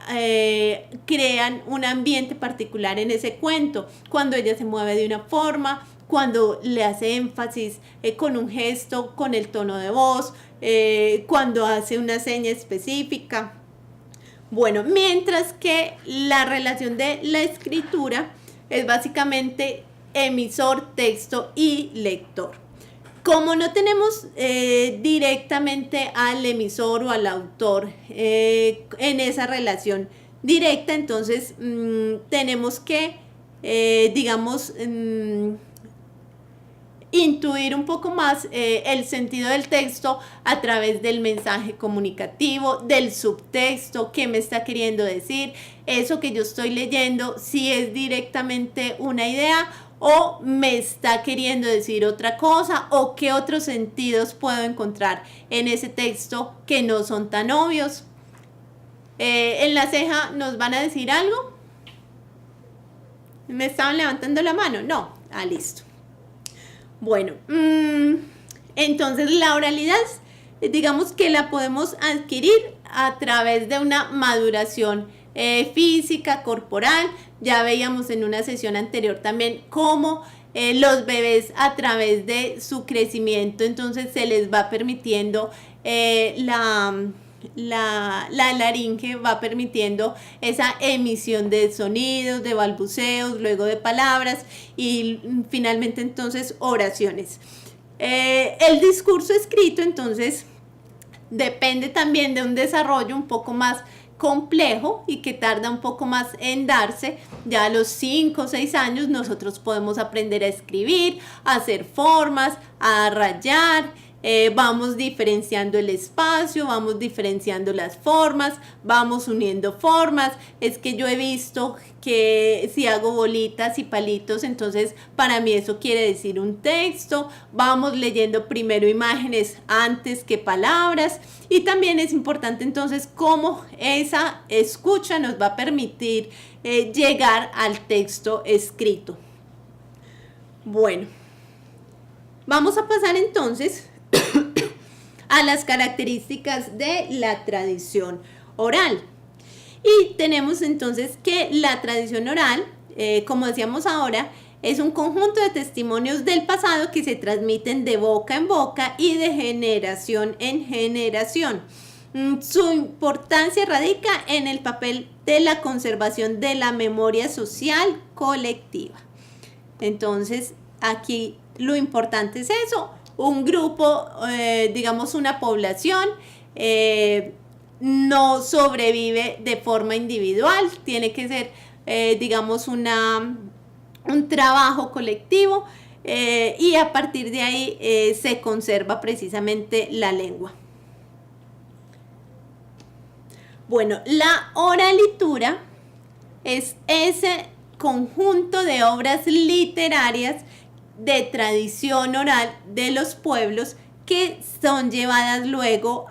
Speaker 1: crean un ambiente particular en ese cuento, cuando ella se mueve de una forma, cuando le hace énfasis con un gesto, con el tono de voz, cuando hace una seña específica. Bueno, mientras que la relación de la escritura es básicamente emisor, texto y lector. Como no tenemos directamente al emisor o al autor en esa relación directa, entonces tenemos que, digamos, intuir un poco más el sentido del texto a través del mensaje comunicativo, del subtexto, qué me está queriendo decir, eso que yo estoy leyendo, si es directamente una idea o me está queriendo decir otra cosa, o qué otros sentidos puedo encontrar en ese texto que no son tan obvios. En la ceja, ¿nos van a decir algo? ¿Me estaban levantando la mano? No. Listo. Bueno, entonces la oralidad, digamos que la podemos adquirir a través de una maduración física, corporal. Ya veíamos en una sesión anterior también cómo los bebés a través de su crecimiento entonces se les va permitiendo la laringe va permitiendo esa emisión de sonidos, de balbuceos, luego de palabras y finalmente entonces oraciones. El discurso escrito entonces depende también de un desarrollo un poco más complejo y que tarda un poco más en darse. Ya a los 5 o 6 años nosotros podemos aprender a escribir, a hacer formas, a rayar. Vamos diferenciando el espacio, vamos diferenciando las formas, vamos uniendo formas. Es que yo he visto que si hago bolitas y palitos, entonces para mí eso quiere decir un texto. Vamos leyendo primero imágenes antes que palabras. Y también es importante entonces cómo esa escucha nos va a permitir llegar al texto escrito. Bueno, vamos a pasar entonces a las características de la tradición oral. Y tenemos entonces que la tradición oral, como decíamos ahora, es un conjunto de testimonios del pasado que se transmiten de boca en boca y de generación en generación. Su importancia radica en el papel de la conservación de la memoria social colectiva. Entonces, aquí lo importante es eso. Un grupo, digamos una población, no sobrevive de forma individual, tiene que ser, digamos, un trabajo colectivo y a partir de ahí se conserva precisamente la lengua. Bueno, la oralitura es ese conjunto de obras literarias de tradición oral de los pueblos que son llevadas luego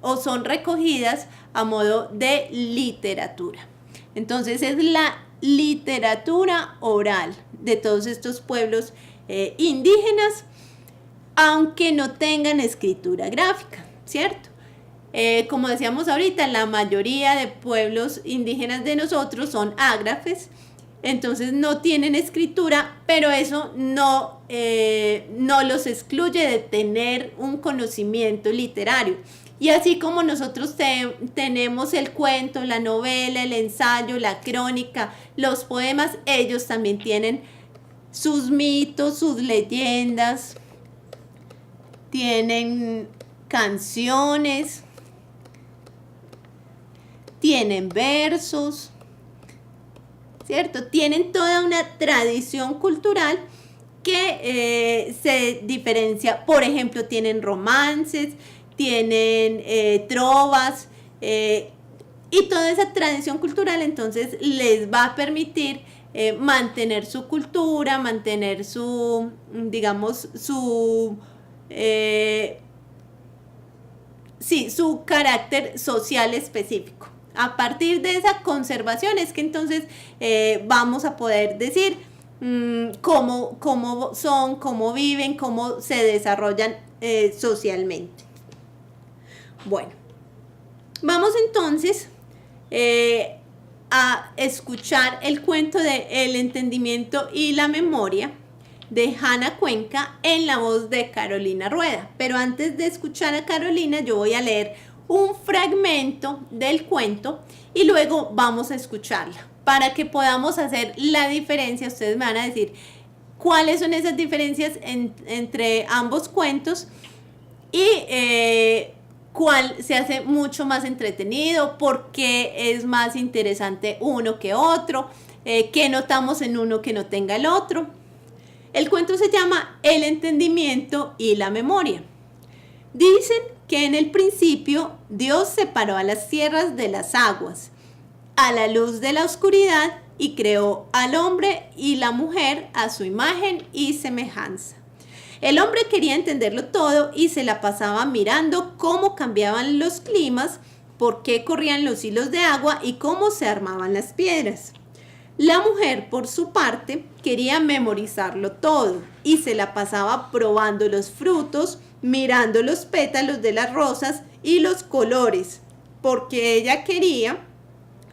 Speaker 1: o son recogidas a modo de literatura. Entonces es la literatura oral de todos estos pueblos indígenas, aunque no tengan escritura gráfica, ¿cierto? Como decíamos ahorita, la mayoría de pueblos indígenas de nosotros son ágrafes. Entonces no tienen escritura, pero eso no los excluye de tener un conocimiento literario. Y así como nosotros tenemos el cuento, la novela, el ensayo, la crónica, los poemas, ellos también tienen sus mitos, sus leyendas, tienen canciones, tienen versos, ¿cierto? Tienen toda una tradición cultural que se diferencia. Por ejemplo, tienen romances, tienen trovas, y toda esa tradición cultural entonces les va a permitir mantener su cultura, mantener su, digamos, su carácter social específico. A partir de esa conservación es que entonces vamos a poder decir cómo son, cómo viven, cómo se desarrollan socialmente. Bueno, vamos entonces a escuchar el cuento de El entendimiento y la memoria de Hannah Cuenca en la voz de Carolina Rueda. Pero antes de escuchar a Carolina, yo voy a leer un fragmento del cuento y luego vamos a escucharla para que podamos hacer la diferencia. Ustedes me van a decir cuáles son esas diferencias entre ambos cuentos y cuál se hace mucho más entretenido, por qué es más interesante uno que otro, qué notamos en uno que no tenga el otro. El cuento se llama El entendimiento y la memoria. Dicen que en el principio Dios separó a las tierras de las aguas, a la luz de la oscuridad, y creó al hombre y la mujer a su imagen y semejanza. El hombre quería entenderlo todo y se la pasaba mirando cómo cambiaban los climas, por qué corrían los hilos de agua y cómo se armaban las piedras. La mujer, por su parte, quería memorizarlo todo y se la pasaba probando los frutos, mirando los pétalos de las rosas y los colores, porque ella quería,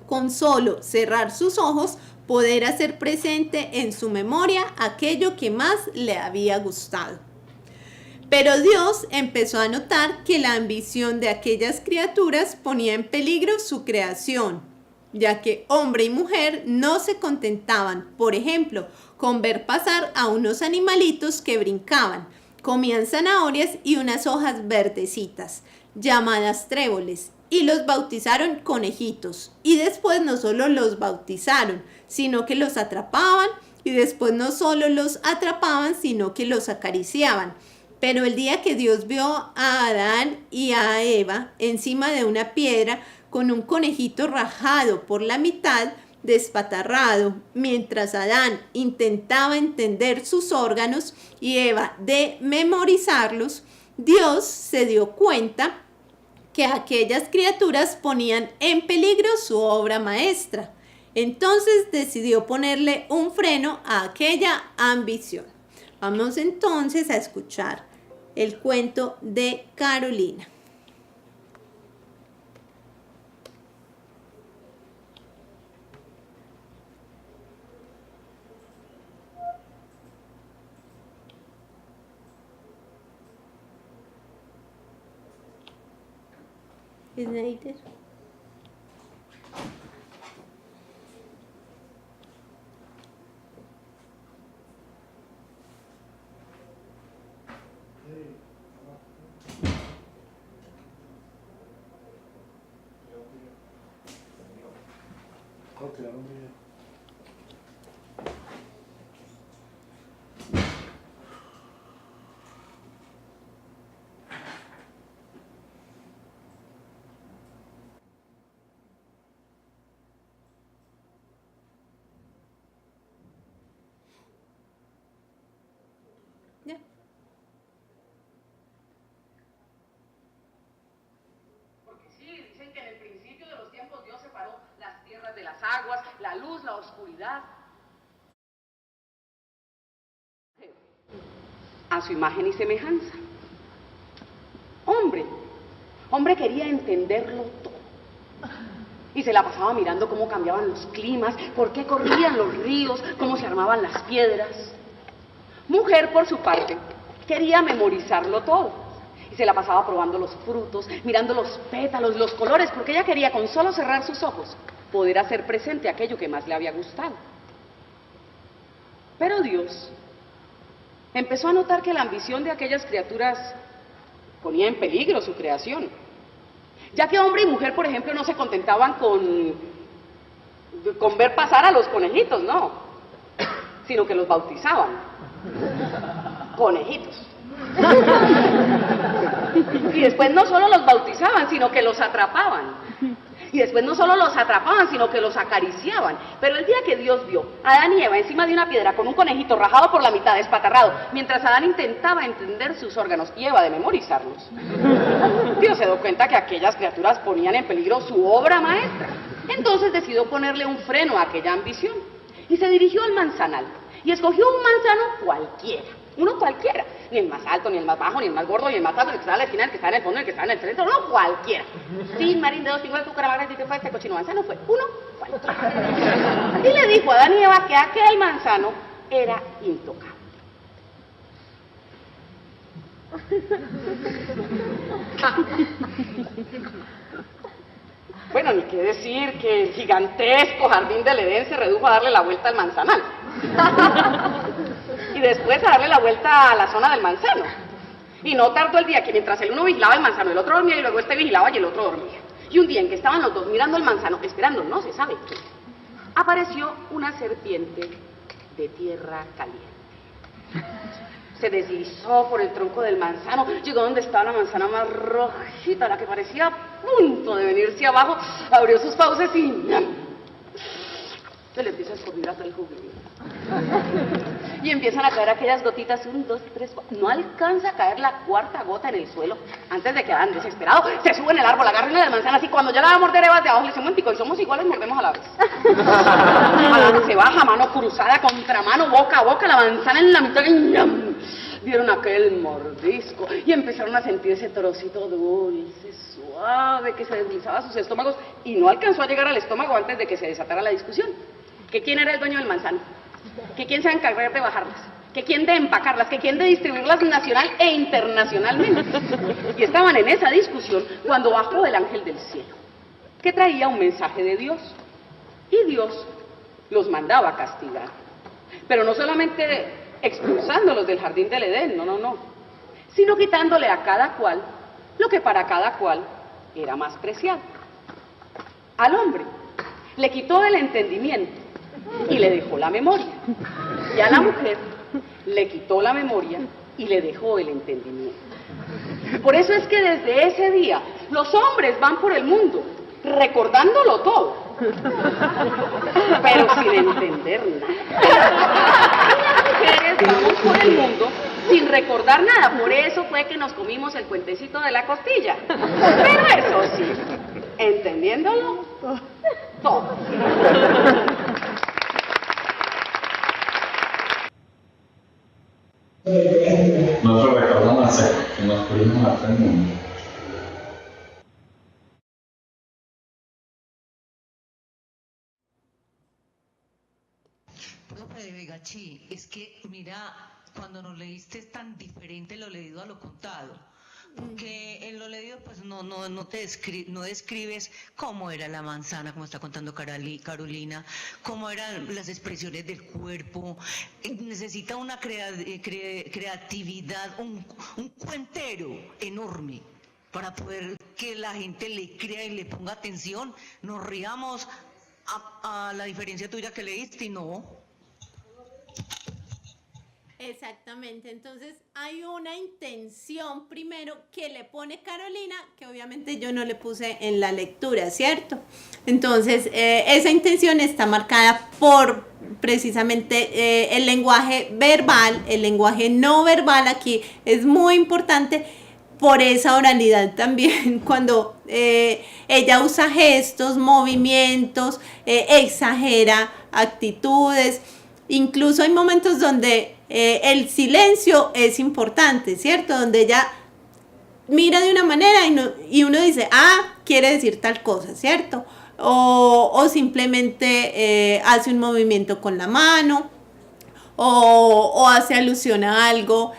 Speaker 1: con solo cerrar sus ojos, poder hacer presente en su memoria aquello que más le había gustado. Pero Dios empezó a notar que la ambición de aquellas criaturas ponía en peligro su creación, ya que hombre y mujer no se contentaban, por ejemplo, con ver pasar a unos animalitos que brincaban, comían zanahorias y unas hojas verdecitas, llamadas tréboles, y los bautizaron conejitos. Y después no solo los bautizaron, sino que los atrapaban, y después no solo los atrapaban, sino que los acariciaban. Pero el día que Dios vio a Adán y a Eva encima de una piedra con un conejito rajado por la mitad, despatarrado, mientras Adán intentaba entender sus órganos y Eva de memorizarlos, Dios se dio cuenta que aquellas criaturas ponían en peligro su obra maestra. Entonces decidió ponerle un freno a aquella ambición. Vamos entonces a escuchar el cuento de Carolina. ¿Es Neider?
Speaker 6: Aguas, la luz, la oscuridad, a su imagen y semejanza. Hombre quería entenderlo todo y se la pasaba mirando cómo cambiaban los climas, por qué corrían los ríos, cómo se armaban las piedras. Mujer, por su parte, quería memorizarlo todo y se la pasaba probando los frutos, mirando los pétalos, los colores, porque ella quería, con solo cerrar sus ojos, poder hacer presente aquello que más le había gustado. Pero Dios empezó a notar que la ambición de aquellas criaturas ponía en peligro su creación. Ya que hombre y mujer, por ejemplo, no se contentaban con ver pasar a los conejitos, no, sino que los bautizaban. Conejitos. Y después no solo los bautizaban, sino que los atrapaban. Y después no solo los atrapaban, sino que los acariciaban. Pero el día que Dios vio a Adán y Eva encima de una piedra con un conejito rajado por la mitad, despatarrado, mientras Adán intentaba entender sus órganos y Eva de memorizarlos, Dios se dio cuenta que aquellas criaturas ponían en peligro su obra maestra. Entonces decidió ponerle un freno a aquella ambición y se dirigió al manzanal y escogió un manzano cualquiera. Uno cualquiera, ni el más alto, ni el más bajo, ni el más gordo, ni el más alto, el que está a la esquina, el que está en el fondo, el que está en el centro, no, cualquiera. Sin marín de 2 5 de cucaramaras, y que fue este cochino manzano, fue uno cualquiera. Y le dijo a Adán y Eva que aquel manzano era intocable. Bueno, ni qué decir que el gigantesco jardín del Edén se redujo a darle la vuelta al manzanal. Y después a darle la vuelta a la zona del manzano. Y no tardó el día que mientras el uno vigilaba el manzano, el otro dormía, y luego este vigilaba y el otro dormía. Y un día en que estaban los dos mirando el manzano, esperando no se sabe qué, apareció una serpiente de tierra caliente. Se deslizó por el tronco del manzano, llegó donde estaba la manzana más rojita, la que parecía a punto de venirse abajo, abrió sus fauces y ¡ñam! Se le empieza a escurrir hasta el juguete. Y empiezan a caer aquellas gotitas, 1, 2, 3, 4. No alcanza a caer la cuarta gota en el suelo antes de que Adán, desesperado, se sube en el árbol, agarra una de las manzanas y cuando ya la va a morder Eva de abajo le dice: "Momentico, y somos iguales, mordemos a la vez". Se baja mano cruzada contra mano, boca a boca, la manzana en la mitad y ¡ñam! Dieron aquel mordisco y empezaron a sentir ese trocito dulce, suave, que se deslizaba a sus estómagos y no alcanzó a llegar al estómago antes de que se desatara la discusión. ¿Que quién era el dueño del manzano? ¿Que quién se va a encargar de bajarlas? ¿Que quién de empacarlas? ¿Que quién de distribuirlas nacional e internacionalmente? Y estaban en esa discusión cuando bajó el ángel del cielo, que traía un mensaje de Dios. Y Dios los mandaba a castigar. Pero no solamente expulsándolos del jardín del Edén, no, sino quitándole a cada cual lo que para cada cual era más preciado. Al hombre le quitó el entendimiento y le dejó la memoria, y a la mujer le quitó la memoria y le dejó el entendimiento. Por eso es que desde ese día los hombres van por el mundo recordándolo todo, pero sin entender nada. Las mujeres vamos por el mundo sin recordar nada. Por eso fue que nos comimos el puentecito de la costilla. Pero eso sí, entendiéndolo todo.
Speaker 8: Nosotros recordamos que nos pudimos hacer el mundo.
Speaker 2: Profe de Vegachi, es que mira, cuando nos leíste es tan diferente lo leído a lo contado. Porque en lo leído pues no describes cómo era la manzana, como está contando Carolina, cómo eran las expresiones del cuerpo. Necesita una creatividad, un cuentero enorme para poder que la gente le crea y le ponga atención. Nos riamos a la diferencia tuya que leíste y no.
Speaker 1: Exactamente, entonces hay una intención primero que le pone Carolina, que obviamente yo no le puse en la lectura, ¿cierto? Entonces esa intención está marcada por precisamente el lenguaje verbal, el lenguaje no verbal aquí es muy importante por esa oralidad también, cuando ella usa gestos, movimientos, exagera actitudes, incluso hay momentos donde el silencio es importante, ¿cierto? Donde ella mira de una manera y uno dice, quiere decir tal cosa, ¿cierto? O simplemente hace un movimiento con la mano, o hace alusión a algo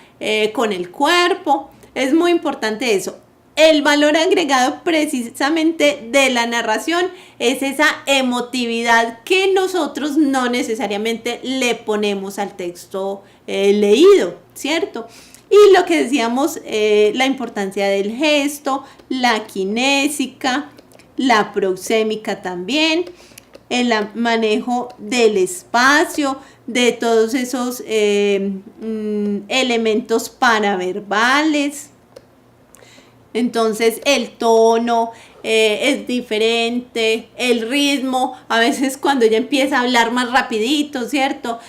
Speaker 1: con el cuerpo. Es muy importante eso. El valor agregado precisamente de la narración es esa emotividad que nosotros no necesariamente le ponemos al texto leído, ¿cierto? Y lo que decíamos, la importancia del gesto, la kinésica, la proxémica también, el manejo del espacio, de todos esos elementos paraverbales. Entonces el tono es diferente, el ritmo, a veces cuando ella empieza a hablar más rapidito, ¿cierto?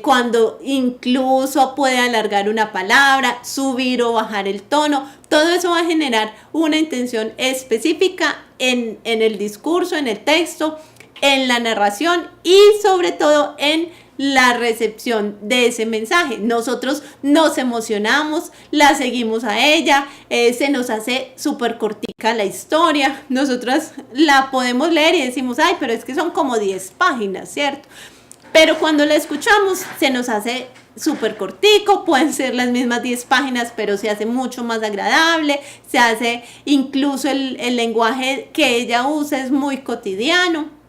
Speaker 1: Cuando incluso puede alargar una palabra, subir o bajar el tono, todo eso va a generar una intención específica en el discurso, en el texto, en la narración y sobre todo en la recepción de ese mensaje. Nosotros nos emocionamos, la seguimos a ella, se nos hace súper cortica la historia, nosotras la podemos leer y decimos, ay, pero es que son como 10 páginas, ¿cierto? Pero cuando la escuchamos se nos hace súper cortico, pueden ser las mismas 10 páginas, pero se hace mucho más agradable, se hace incluso el lenguaje que ella usa es muy cotidiano.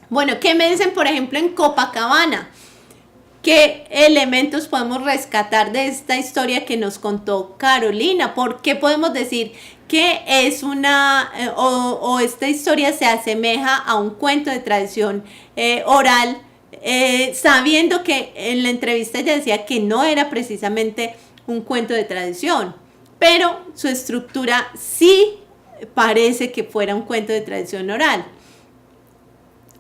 Speaker 1: Bueno, ¿qué me dicen, por ejemplo, en Copacabana? ¿Qué elementos podemos rescatar de esta historia que nos contó Carolina? ¿Por qué podemos decir que es o esta historia se asemeja a un cuento de tradición oral, sabiendo que en la entrevista ella decía que no era precisamente un cuento de tradición, pero su estructura sí parece que fuera un cuento de tradición oral?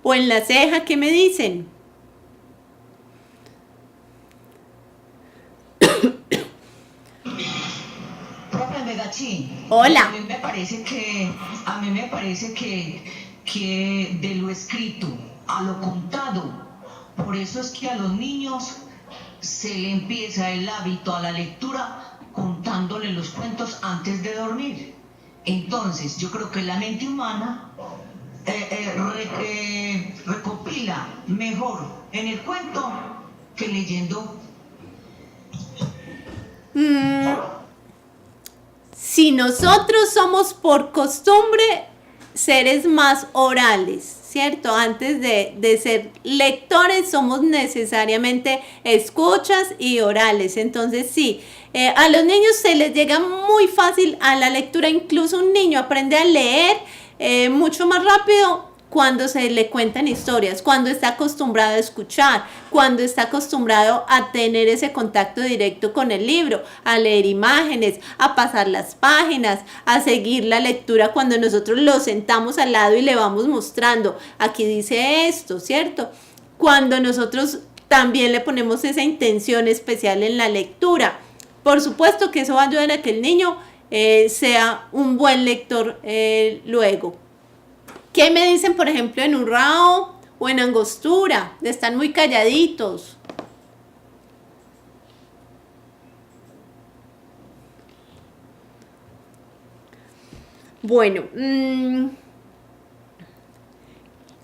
Speaker 1: O en La Ceja, ¿qué me dicen?
Speaker 2: Profe Megachín.
Speaker 1: Hola.
Speaker 2: A mí me parece que de lo escrito a lo contado, por eso es que a los niños se le empieza el hábito a la lectura contándole los cuentos antes de dormir. Entonces, yo creo que la mente humana recopila mejor en el cuento que leyendo.
Speaker 1: Si nosotros somos por costumbre seres más orales, ¿cierto? Antes de ser lectores somos necesariamente escuchas y orales. Entonces sí, a los niños se les llega muy fácil a la lectura, incluso un niño aprende a leer mucho más rápido cuando se le cuentan historias, cuando está acostumbrado a escuchar, cuando está acostumbrado a tener ese contacto directo con el libro, a leer imágenes, a pasar las páginas, a seguir la lectura cuando nosotros lo sentamos al lado y le vamos mostrando, aquí dice esto, ¿cierto? Cuando nosotros también le ponemos esa intención especial en la lectura. Por supuesto que eso va a ayudar a que el niño sea un buen lector luego. ¿Qué me dicen, por ejemplo, en Urrao o en Angostura? Están muy calladitos. Bueno,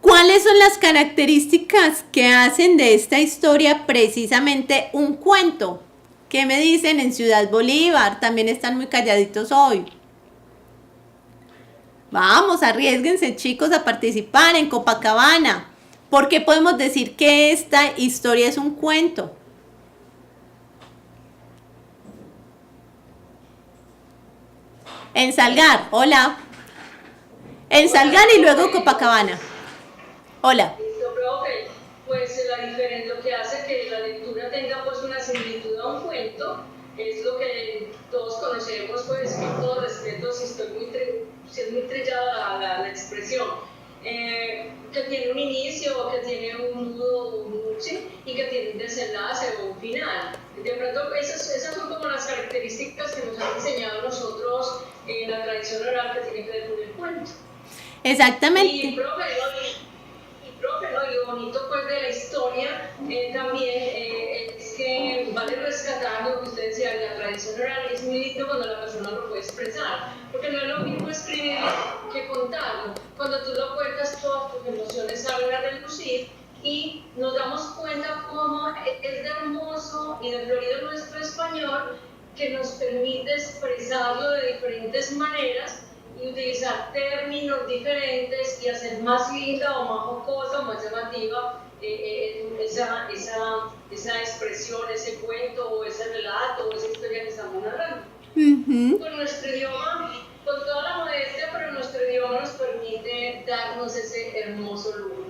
Speaker 1: ¿cuáles son las características que hacen de esta historia precisamente un cuento? ¿Qué me dicen en Ciudad Bolívar? También están muy calladitos hoy. Vamos, arriésguense, chicos, a participar en Copacabana. ¿Por qué podemos decir que esta historia es un cuento? En Salgar, hola. En Salgar y luego Copacabana. Hola.
Speaker 3: Listo, profe. Pues lo que hace que la lectura tenga pues una similitud a un cuento es lo que todos conocemos, pues con todo respeto, si es muy trillada la expresión, que tiene un inicio, que tiene un nudo, ¿sí? Y que tiene un desenlace o un final. De pronto esas son como las características que nos han enseñado a nosotros en la tradición oral que tiene que ver con el cuento.
Speaker 1: Exactamente.
Speaker 3: Y profe, ¿no? Y lo bonito pues de la historia también es que vale rescatar lo que usted decía, la tradición oral es muy lindo cuando la persona lo puede expresar, porque no es lo mismo escribir que contarlo. Cuando tú lo cuentas, todas tus emociones salen a relucir y nos damos cuenta cómo es de hermoso y de florido nuestro español que nos permite expresarlo de diferentes maneras y utilizar términos diferentes y hacer más linda o más jocosa o más llamativa esa expresión, ese cuento, o ese relato, o esa historia que estamos narrando. Con nuestro idioma, con toda la modestia, pero nuestro idioma nos permite darnos ese hermoso lujo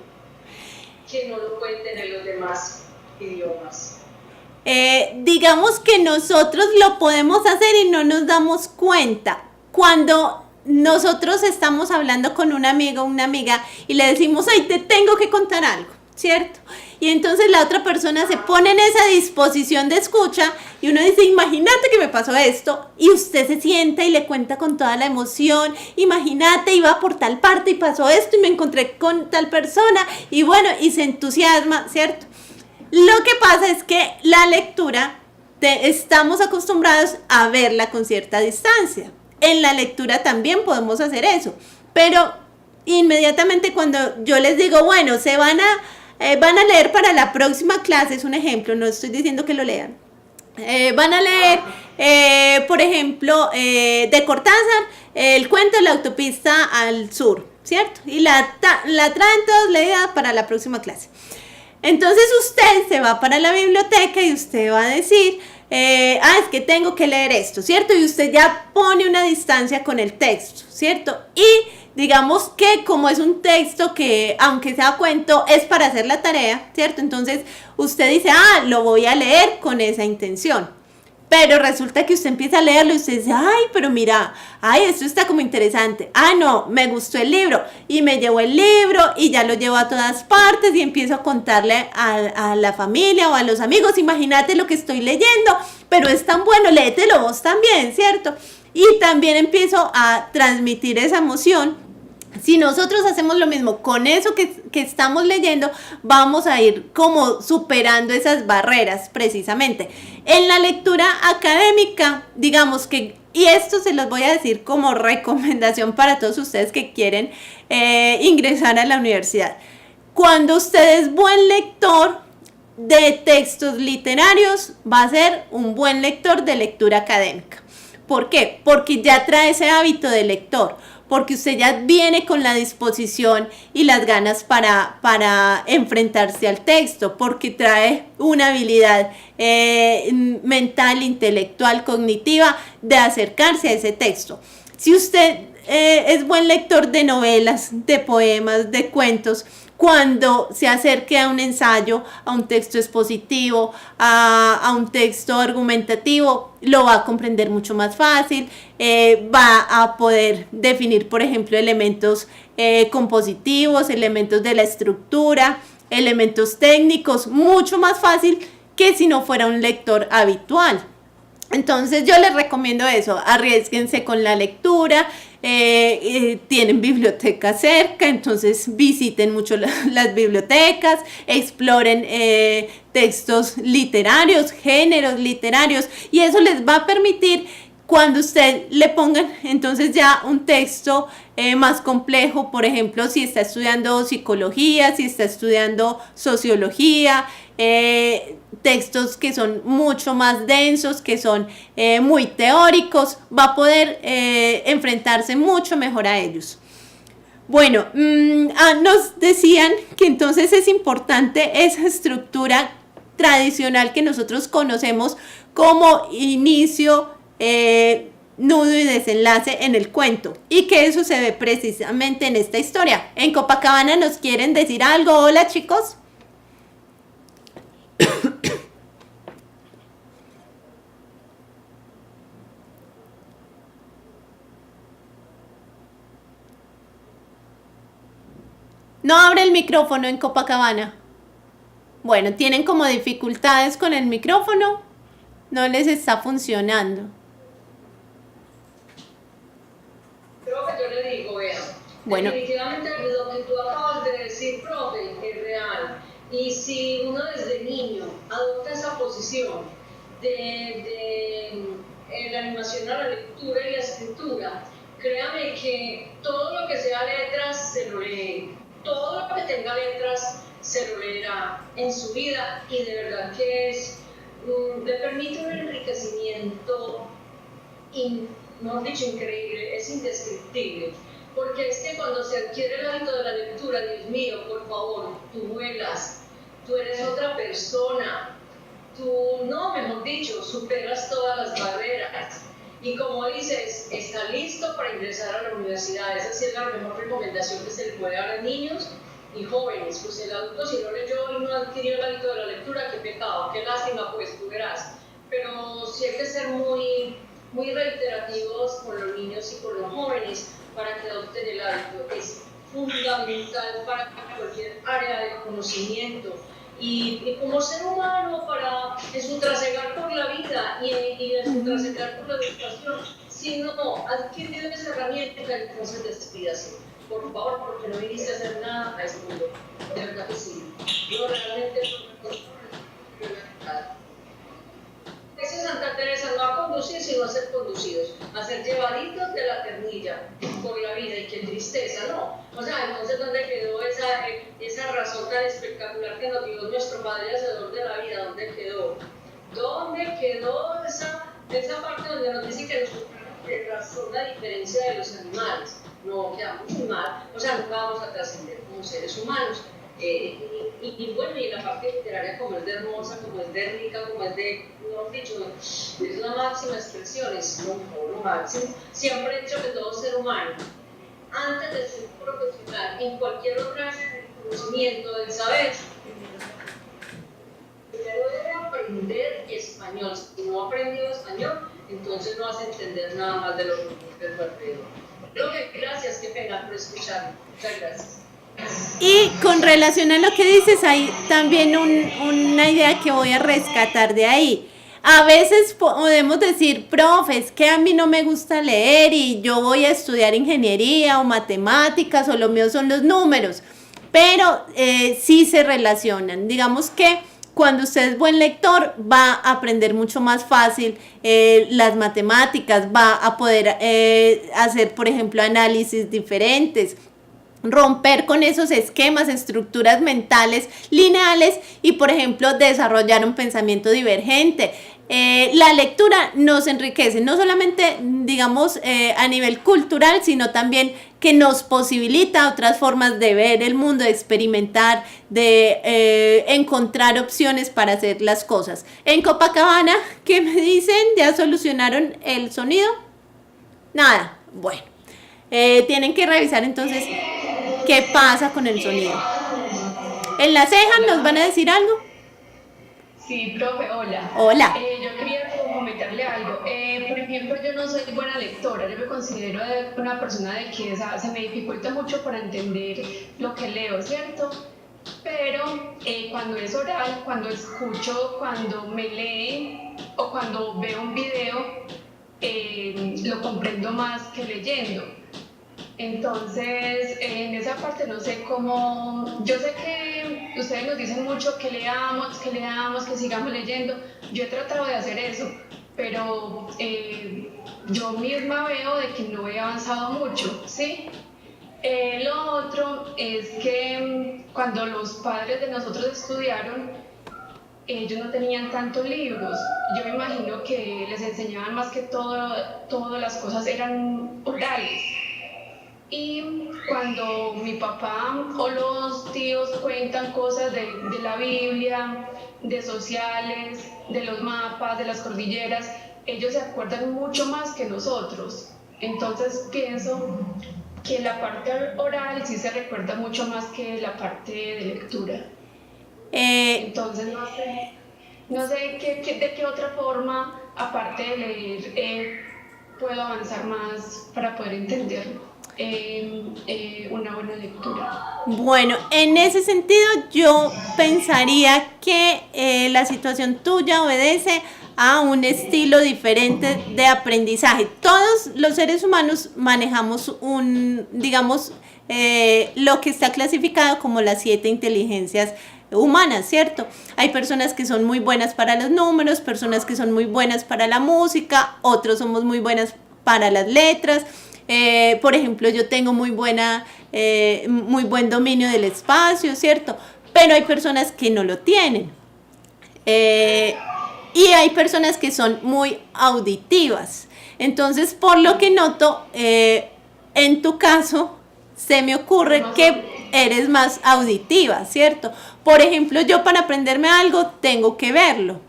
Speaker 3: que no lo pueden tener los demás idiomas.
Speaker 1: Digamos que nosotros lo podemos hacer y no nos damos cuenta. Cuando nosotros estamos hablando con un amigo o una amiga y le decimos, ay, te tengo que contar algo, ¿cierto? Y entonces la otra persona se pone en esa disposición de escucha y uno dice, imagínate que me pasó esto, y usted se sienta y le cuenta con toda la emoción, imagínate, iba por tal parte y pasó esto y me encontré con tal persona, y bueno, y se entusiasma, ¿cierto? Lo que pasa es que la lectura, estamos acostumbrados a verla con cierta distancia. En la lectura también podemos hacer eso, pero inmediatamente cuando yo les digo, bueno, se van a leer para la próxima clase, es un ejemplo, no estoy diciendo que lo lean, van a leer, por ejemplo, de Cortázar, el cuento de la autopista al sur, ¿cierto? Y la traen todos leída para la próxima clase. Entonces usted se va para la biblioteca y usted va a decir, es que tengo que leer esto, ¿cierto? Y usted ya pone una distancia con el texto, ¿cierto? Y digamos que como es un texto que, aunque sea cuento, es para hacer la tarea, ¿cierto? Entonces usted dice, lo voy a leer con esa intención. Pero resulta que usted empieza a leerlo y usted dice, ay, pero mira, esto está como interesante. No, me gustó el libro. Y me llevo el libro y ya lo llevo a todas partes y empiezo a contarle a la familia o a los amigos, imagínate lo que estoy leyendo, pero es tan bueno, léetelo vos también, ¿cierto? Y también empiezo a transmitir esa emoción. Si nosotros hacemos lo mismo con eso que estamos leyendo, vamos a ir como superando esas barreras precisamente. En la lectura académica, digamos que, y esto se los voy a decir como recomendación para todos ustedes que quieren ingresar a la universidad. Cuando usted es buen lector de textos literarios, va a ser un buen lector de lectura académica. ¿Por qué? Porque ya trae ese hábito de lector, porque usted ya viene con la disposición y las ganas para enfrentarse al texto, porque trae una habilidad mental, intelectual, cognitiva de acercarse a ese texto. Si usted es buen lector de novelas, de poemas, de cuentos, cuando se acerque a un ensayo, a un texto expositivo, a un texto argumentativo, lo va a comprender mucho más fácil, va a poder definir, por ejemplo, elementos compositivos, elementos de la estructura, elementos técnicos, mucho más fácil que si no fuera un lector habitual. Entonces yo les recomiendo eso, arriésguense con la lectura, tienen biblioteca cerca, entonces visiten mucho las bibliotecas, exploren textos literarios, géneros literarios, y eso les va a permitir cuando usted le pongan entonces ya un texto más complejo, por ejemplo, si está estudiando psicología, si está estudiando sociología, textos que son mucho más densos, que son muy teóricos, va a poder enfrentarse mucho mejor a ellos. Bueno, nos decían que entonces es importante esa estructura tradicional que nosotros conocemos como inicio, nudo y desenlace en el cuento, y que eso se ve precisamente en esta historia. En Copacabana nos quieren decir algo. Hola, chicos. No abre el micrófono en Copacabana. Bueno, tienen como dificultades con el micrófono, no les está funcionando.
Speaker 3: Creo que yo le digo, bueno, definitivamente lo que tú acabas de decir, profe, es real. Y si uno desde niño adopta esa posición de la animación a la lectura y la escritura, créame que todo lo que sea letras se lo lee, todo lo que tenga letras se lo leerá en su vida, y de verdad que le permite un enriquecimiento mejor dicho, increíble, es indescriptible, porque es que cuando se adquiere el hábito de la lectura, Dios mío, por favor, tú vuelas, persona. Tú, no, mejor dicho, superas todas las barreras. Y como dices, está listo para ingresar a la universidad. Esa sí es la mejor recomendación que se le puede dar a niños y jóvenes. Pues el adulto, si no leyó y no adquirió el hábito de la lectura, qué pecado, qué lástima, pues tú verás. Pero sí hay que ser muy reiterativos con los niños y con los jóvenes para que adopten el hábito. Es fundamental para cualquier área de conocimiento. Y como ser humano, en su trasegar por la vida y en su trasegar por la educación, si no adquirido esa herramienta, entonces despídase. Por favor, porque no viniste a hacer nada a este mundo. De verdad que sí. Yo realmente dice Santa Teresa, no a conducir, sino a ser conducidos, a ser llevaditos de la ternilla por la vida. Y qué tristeza, ¿no? O sea, entonces, ¿dónde quedó esa razón tan espectacular que nos dio nuestro Padre Hacedor de la vida? ¿Dónde quedó? ¿Dónde quedó esa parte donde nos dice que nosotros razón la diferencia de los animales? No, quedamos muy mal, o sea, nunca vamos a trascender como seres humanos. Y bueno, y la parte literaria, como es de hermosa, como es de rica, como es de, mejor dicho, es la máxima expresión, es lo máximo. Siempre he dicho que todo ser humano, antes de ser profesional, en cualquier otra área del conocimiento, del saber, primero debe aprender español. Si no ha aprendido español, entonces no vas a entender nada más de lo que es alrededor. Gracias, qué pena por escucharme. Muchas gracias.
Speaker 1: Y con relación a lo que dices, hay también una idea que voy a rescatar de ahí. A veces podemos decir, profes, que a mí no me gusta leer y yo voy a estudiar ingeniería o matemáticas o lo mío son los números, pero sí se relacionan. Digamos que cuando usted es buen lector va a aprender mucho más fácil las matemáticas, va a poder hacer, por ejemplo, análisis diferentes, romper con esos esquemas, estructuras mentales lineales y, por ejemplo, desarrollar un pensamiento divergente. La lectura nos enriquece, no solamente, digamos, a nivel cultural, sino también que nos posibilita otras formas de ver el mundo, de experimentar, de encontrar opciones para hacer las cosas. En Copacabana, ¿qué me dicen? ¿Ya solucionaron el sonido? Nada, bueno. Tienen que revisar entonces qué pasa con el sonido. ¿En la ceja nos van a decir algo?
Speaker 9: Sí, profe, hola.
Speaker 1: Hola.
Speaker 9: Yo quería comentarle algo. Por ejemplo, yo no soy buena lectora, yo me considero una persona de que se me dificulta mucho para entender lo que leo, ¿cierto? Pero cuando es oral, cuando escucho, cuando me leen o cuando veo un video, lo comprendo más que leyendo. Entonces, en esa parte no sé cómo, yo sé que ustedes nos dicen mucho que leamos, que sigamos leyendo. Yo he tratado de hacer eso, pero yo misma veo de que no he avanzado mucho, ¿sí? Lo otro es que cuando los padres de nosotros estudiaron, ellos no tenían tantos libros. Yo me imagino que les enseñaban más que todas las cosas eran orales. Y cuando mi papá o los tíos cuentan cosas de la Biblia, de sociales, de los mapas, de las cordilleras, ellos se acuerdan mucho más que nosotros. Entonces pienso que la parte oral sí se recuerda mucho más que la parte de lectura. Entonces no sé de qué otra forma, aparte de leer, puedo avanzar más para poder entenderlo. Una buena lectura.
Speaker 1: Bueno, en ese sentido yo pensaría que la situación tuya obedece a un estilo diferente de aprendizaje. Todos los seres humanos manejamos digamos, lo que está clasificado como las 7 inteligencias humanas, ¿cierto? Hay personas que son muy buenas para los números, personas que son muy buenas para la música, otros somos muy buenas para las letras. Por ejemplo, yo tengo muy buen dominio del espacio, ¿cierto? Pero hay personas que no lo tienen. Y hay personas que son muy auditivas. Entonces, por lo que noto, en tu caso, se me ocurre que eres más auditiva, ¿cierto? Por ejemplo, yo para aprenderme algo tengo que verlo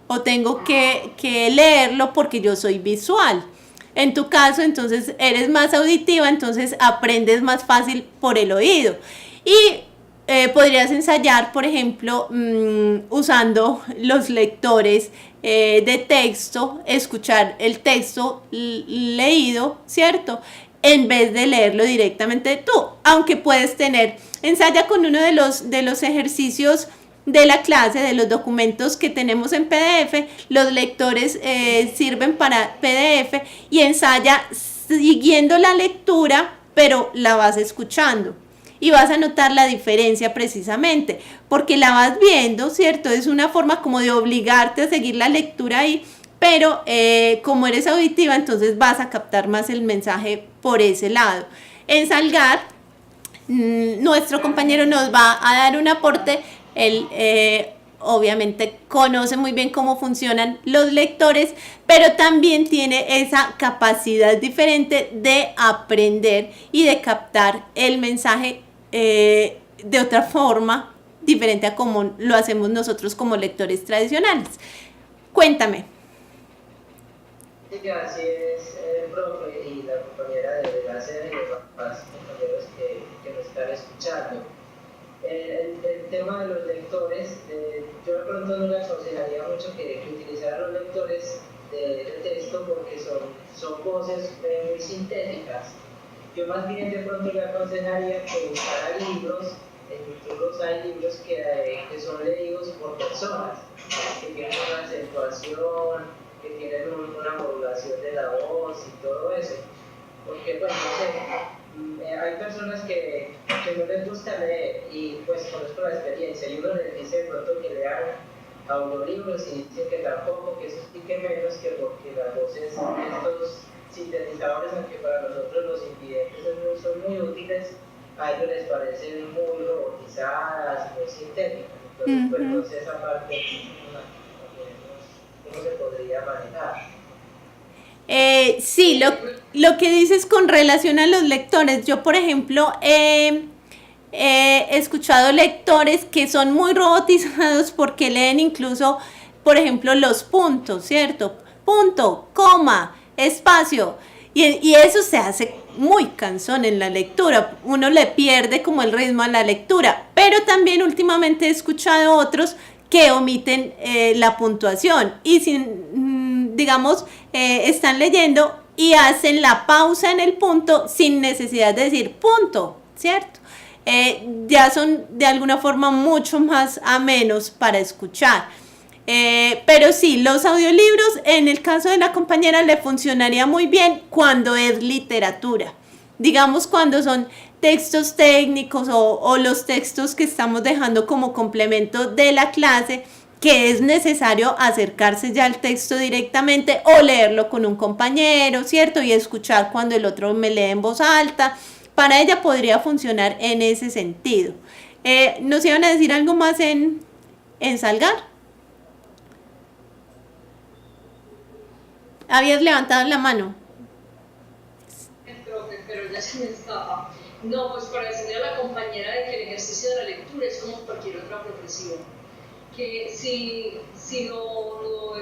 Speaker 1: o tengo que leerlo porque yo soy visual. En tu caso, entonces, eres más auditiva, entonces aprendes más fácil por el oído. Y podrías ensayar, por ejemplo, usando los lectores de texto, escuchar el texto leído, ¿cierto?, en vez de leerlo directamente tú. Aunque puedes ensaya con uno de los ejercicios de la clase, de los documentos que tenemos en PDF. Los lectores sirven para PDF y ensaya siguiendo la lectura, pero la vas escuchando. Y vas a notar la diferencia precisamente, porque la vas viendo, ¿cierto? Es una forma como de obligarte a seguir la lectura ahí, pero como eres auditiva, entonces vas a captar más el mensaje por ese lado. En Salgar, nuestro compañero nos va a dar un aporte. Él obviamente conoce muy bien cómo funcionan los lectores, pero también tiene esa capacidad diferente de aprender y de captar el mensaje de otra forma diferente a como lo hacemos nosotros como lectores tradicionales. Cuéntame.
Speaker 7: Sí, así es, profe y la compañera de la sede y los demás compañeros que nos están escuchando. El tema de los lectores, yo de pronto no le aconsejaría mucho que utilizaran los lectores de texto porque son voces muy sintéticas. Yo más bien de pronto le aconsejaría que usara libros. En YouTube hay libros que son leídos por personas, que tienen una acentuación, que tienen una modulación de la voz y todo eso. Porque, pues, no sé, hay personas que no les gusta leer y pues conozco la experiencia y uno les dice de pronto que lean audiolibros y dicen que tampoco, que eso sí que menos que porque las voces de estos sintetizadores, aunque para nosotros los invidentes son muy útiles, a ellos les parecen muy robotizadas, muy sintéticas. Entonces, pues no sé esa parte cómo se podría manejar.
Speaker 1: Sí, lo que dices con relación a los lectores, yo por ejemplo he escuchado lectores que son muy robotizados porque leen incluso, por ejemplo, los puntos, ¿cierto? Punto, coma, espacio, y eso se hace muy cansón en la lectura, uno le pierde como el ritmo a la lectura, pero también últimamente he escuchado otros que omiten la puntuación y digamos, están leyendo y hacen la pausa en el punto sin necesidad de decir punto, ¿cierto? Ya son de alguna forma mucho más amenos para escuchar. Pero sí, los audiolibros, en el caso de la compañera, le funcionaría muy bien cuando es literatura. Digamos, cuando son textos técnicos o los textos que estamos dejando como complemento de la clase, que es necesario acercarse ya al texto directamente o leerlo con un compañero, ¿cierto? Y escuchar cuando el otro me lee en voz alta. Para ella podría funcionar en ese sentido. ¿Nos iban a decir algo más en Salgar? Habías levantado la mano.
Speaker 3: Pero ya se me escapa. No, pues para decirle a la compañera de que el ejercicio de la lectura es como cualquier otra profesión. Que si lo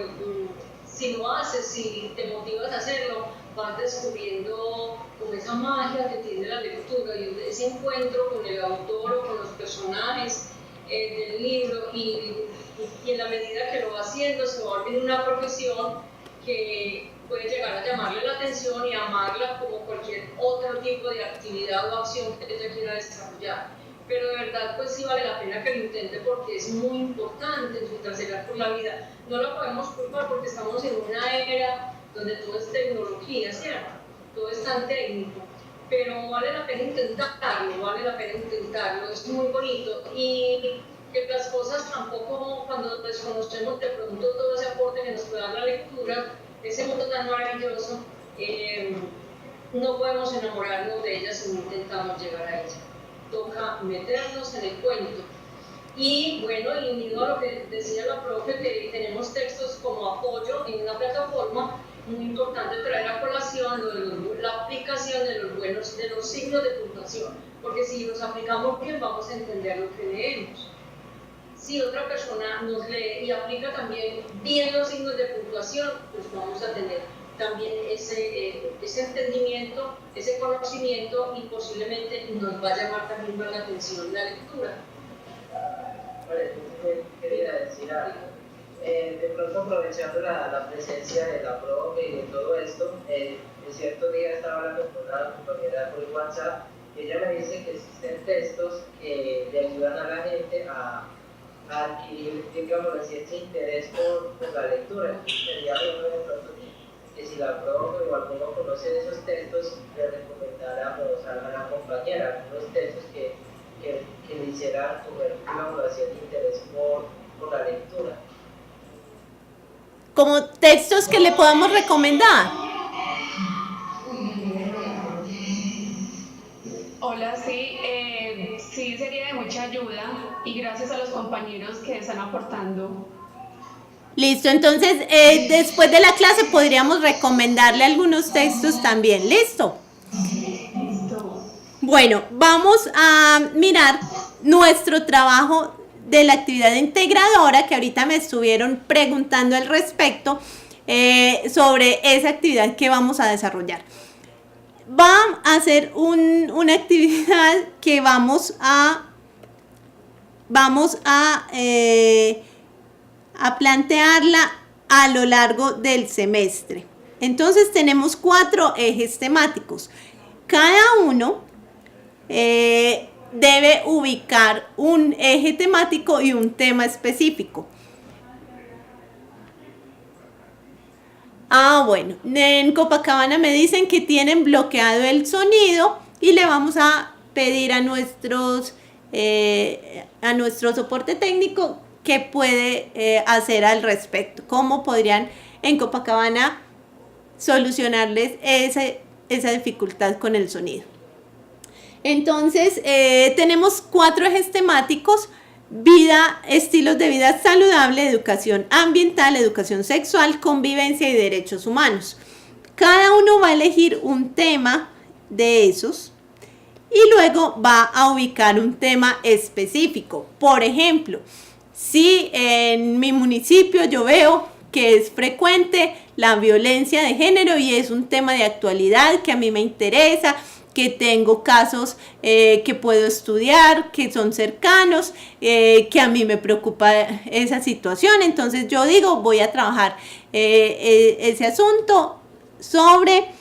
Speaker 3: haces, si te motivas a hacerlo, vas descubriendo como esa magia que tiene la lectura y ese encuentro con el autor o con los personajes del libro y en la medida que lo va haciendo se va volviendo una profesión que puede llegar a llamarle la atención y amarla como cualquier otro tipo de actividad o acción que ella quiera desarrollar. Pero de verdad, pues sí vale la pena que lo intente porque es muy importante en su trasera por la vida. No lo podemos culpar porque estamos en una era donde todo es tecnología, ¿cierto? Todo es tan técnico. Pero vale la pena intentarlo, es muy bonito. Y que las cosas tampoco, cuando desconocemos de pronto todo ese aporte que nos puede dar la lectura, ese mundo tan maravilloso, no podemos enamorarnos de ellas si no intentamos llegar a ella. Toca meternos en el cuento. Y bueno, y unido a lo que decía la profe, que tenemos textos como apoyo en una plataforma muy importante traer a colación la aplicación de los signos de puntuación, porque si los aplicamos bien vamos a entender lo que leemos. Si otra persona nos lee y aplica también bien los signos de puntuación, pues vamos a tener también ese entendimiento, ese conocimiento, y posiblemente nos va a llamar también más la atención la lectura.
Speaker 7: Quería decir algo. De pronto, aprovechando la presencia de la profe y de todo esto, en cierto día estaba hablando con una compañera por WhatsApp y ella me dice que existen textos que le ayudan a la gente a adquirir, digamos así, ese interés por la lectura. Sería bueno de pronto que si la profe o alguno conoce de esos textos, le recomendáramos a la compañera algunos textos que le hicieran comer, digamos así, el interés por la lectura.
Speaker 1: Como textos que le podamos recomendar.
Speaker 9: Hola, sí, sí sería de mucha ayuda, y gracias a los compañeros que están aportando.
Speaker 1: Listo, entonces después de la clase podríamos recomendarle algunos textos también. ¿Listo?
Speaker 9: Listo.
Speaker 1: Bueno, vamos a mirar nuestro trabajo de la actividad integradora, que ahorita me estuvieron preguntando al respecto sobre esa actividad que vamos a desarrollar. Va a ser una actividad que vamos a plantearla a lo largo del semestre. Entonces tenemos 4 ejes temáticos. Cada uno debe ubicar un eje temático y un tema específico. Bueno, en Copacabana me dicen que tienen bloqueado el sonido y le vamos a pedir a nuestro soporte técnico qué puede hacer al respecto. ¿Cómo podrían en Copacabana solucionarles esa dificultad con el sonido? Entonces, tenemos 4 ejes temáticos: vida, estilos de vida saludable, educación ambiental, educación sexual, convivencia y derechos humanos. Cada uno va a elegir un tema de esos y luego va a ubicar un tema específico. Por ejemplo, si en mi municipio yo veo que es frecuente la violencia de género y es un tema de actualidad que a mí me interesa, que tengo casos que puedo estudiar, que son cercanos, que a mí me preocupa esa situación, entonces yo digo, voy a trabajar ese asunto sobre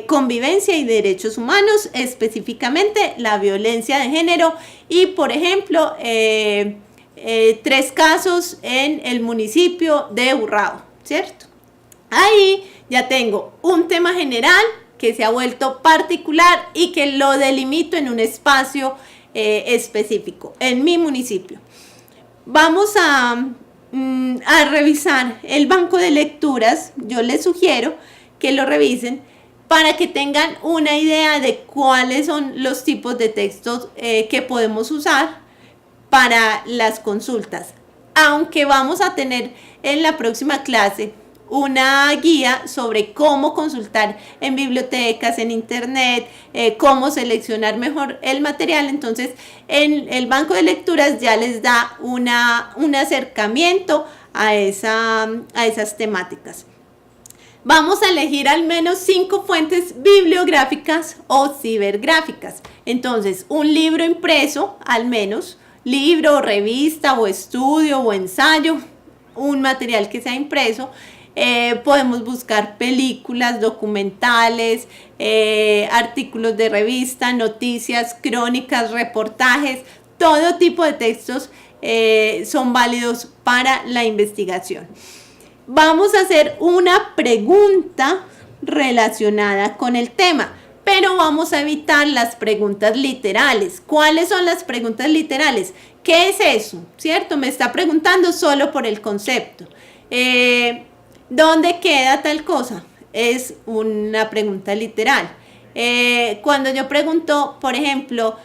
Speaker 1: convivencia y derechos humanos, específicamente la violencia de género, y por ejemplo 3 casos en el municipio de Urrao, ¿cierto? Ahí ya tengo un tema general que se ha vuelto particular y que lo delimito en un espacio específico en mi municipio. Vamos a revisar el banco de lecturas. Yo les sugiero que lo revisen para que tengan una idea de cuáles son los tipos de textos que podemos usar para las consultas. Aunque vamos a tener en la próxima clase una guía sobre cómo consultar en bibliotecas, en internet, cómo seleccionar mejor el material. Entonces, en el banco de lecturas ya les da un acercamiento a esas temáticas. Vamos a elegir al menos 5 fuentes bibliográficas o cibergráficas. Entonces, un libro impreso, al menos, libro, revista o estudio o ensayo, un material que sea impreso. Podemos buscar películas, documentales, artículos de revista, noticias, crónicas, reportajes. Todo tipo de textos son válidos para la investigación. Vamos a hacer una pregunta relacionada con el tema, pero vamos a evitar las preguntas literales. ¿Cuáles son las preguntas literales? ¿Qué es eso? ¿Cierto? Me está preguntando solo por el concepto. ¿Dónde queda tal cosa? Es una pregunta literal. Cuando yo pregunto, por ejemplo,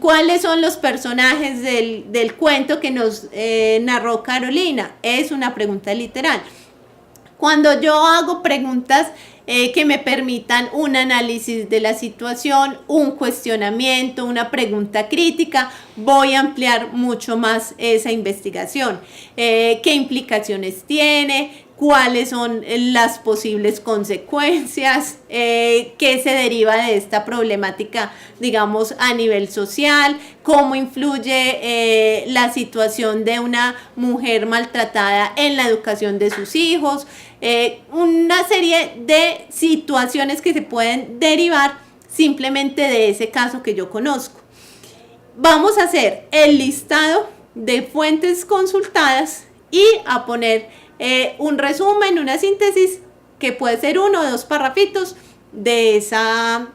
Speaker 1: ¿cuáles son los personajes del cuento que nos narró Carolina? Es una pregunta literal. Cuando yo hago preguntas que me permitan un análisis de la situación, un cuestionamiento, una pregunta crítica, voy a ampliar mucho más esa investigación. ¿Qué implicaciones tiene? ¿Cuáles son las posibles consecuencias? ¿Qué se deriva de esta problemática, digamos, a nivel social? ¿Cómo influye la situación de una mujer maltratada en la educación de sus hijos? Una serie de situaciones que se pueden derivar simplemente de ese caso que yo conozco. Vamos a hacer el listado de fuentes consultadas y a poner un resumen, una síntesis que puede ser 1 o 2 parrafitos de esas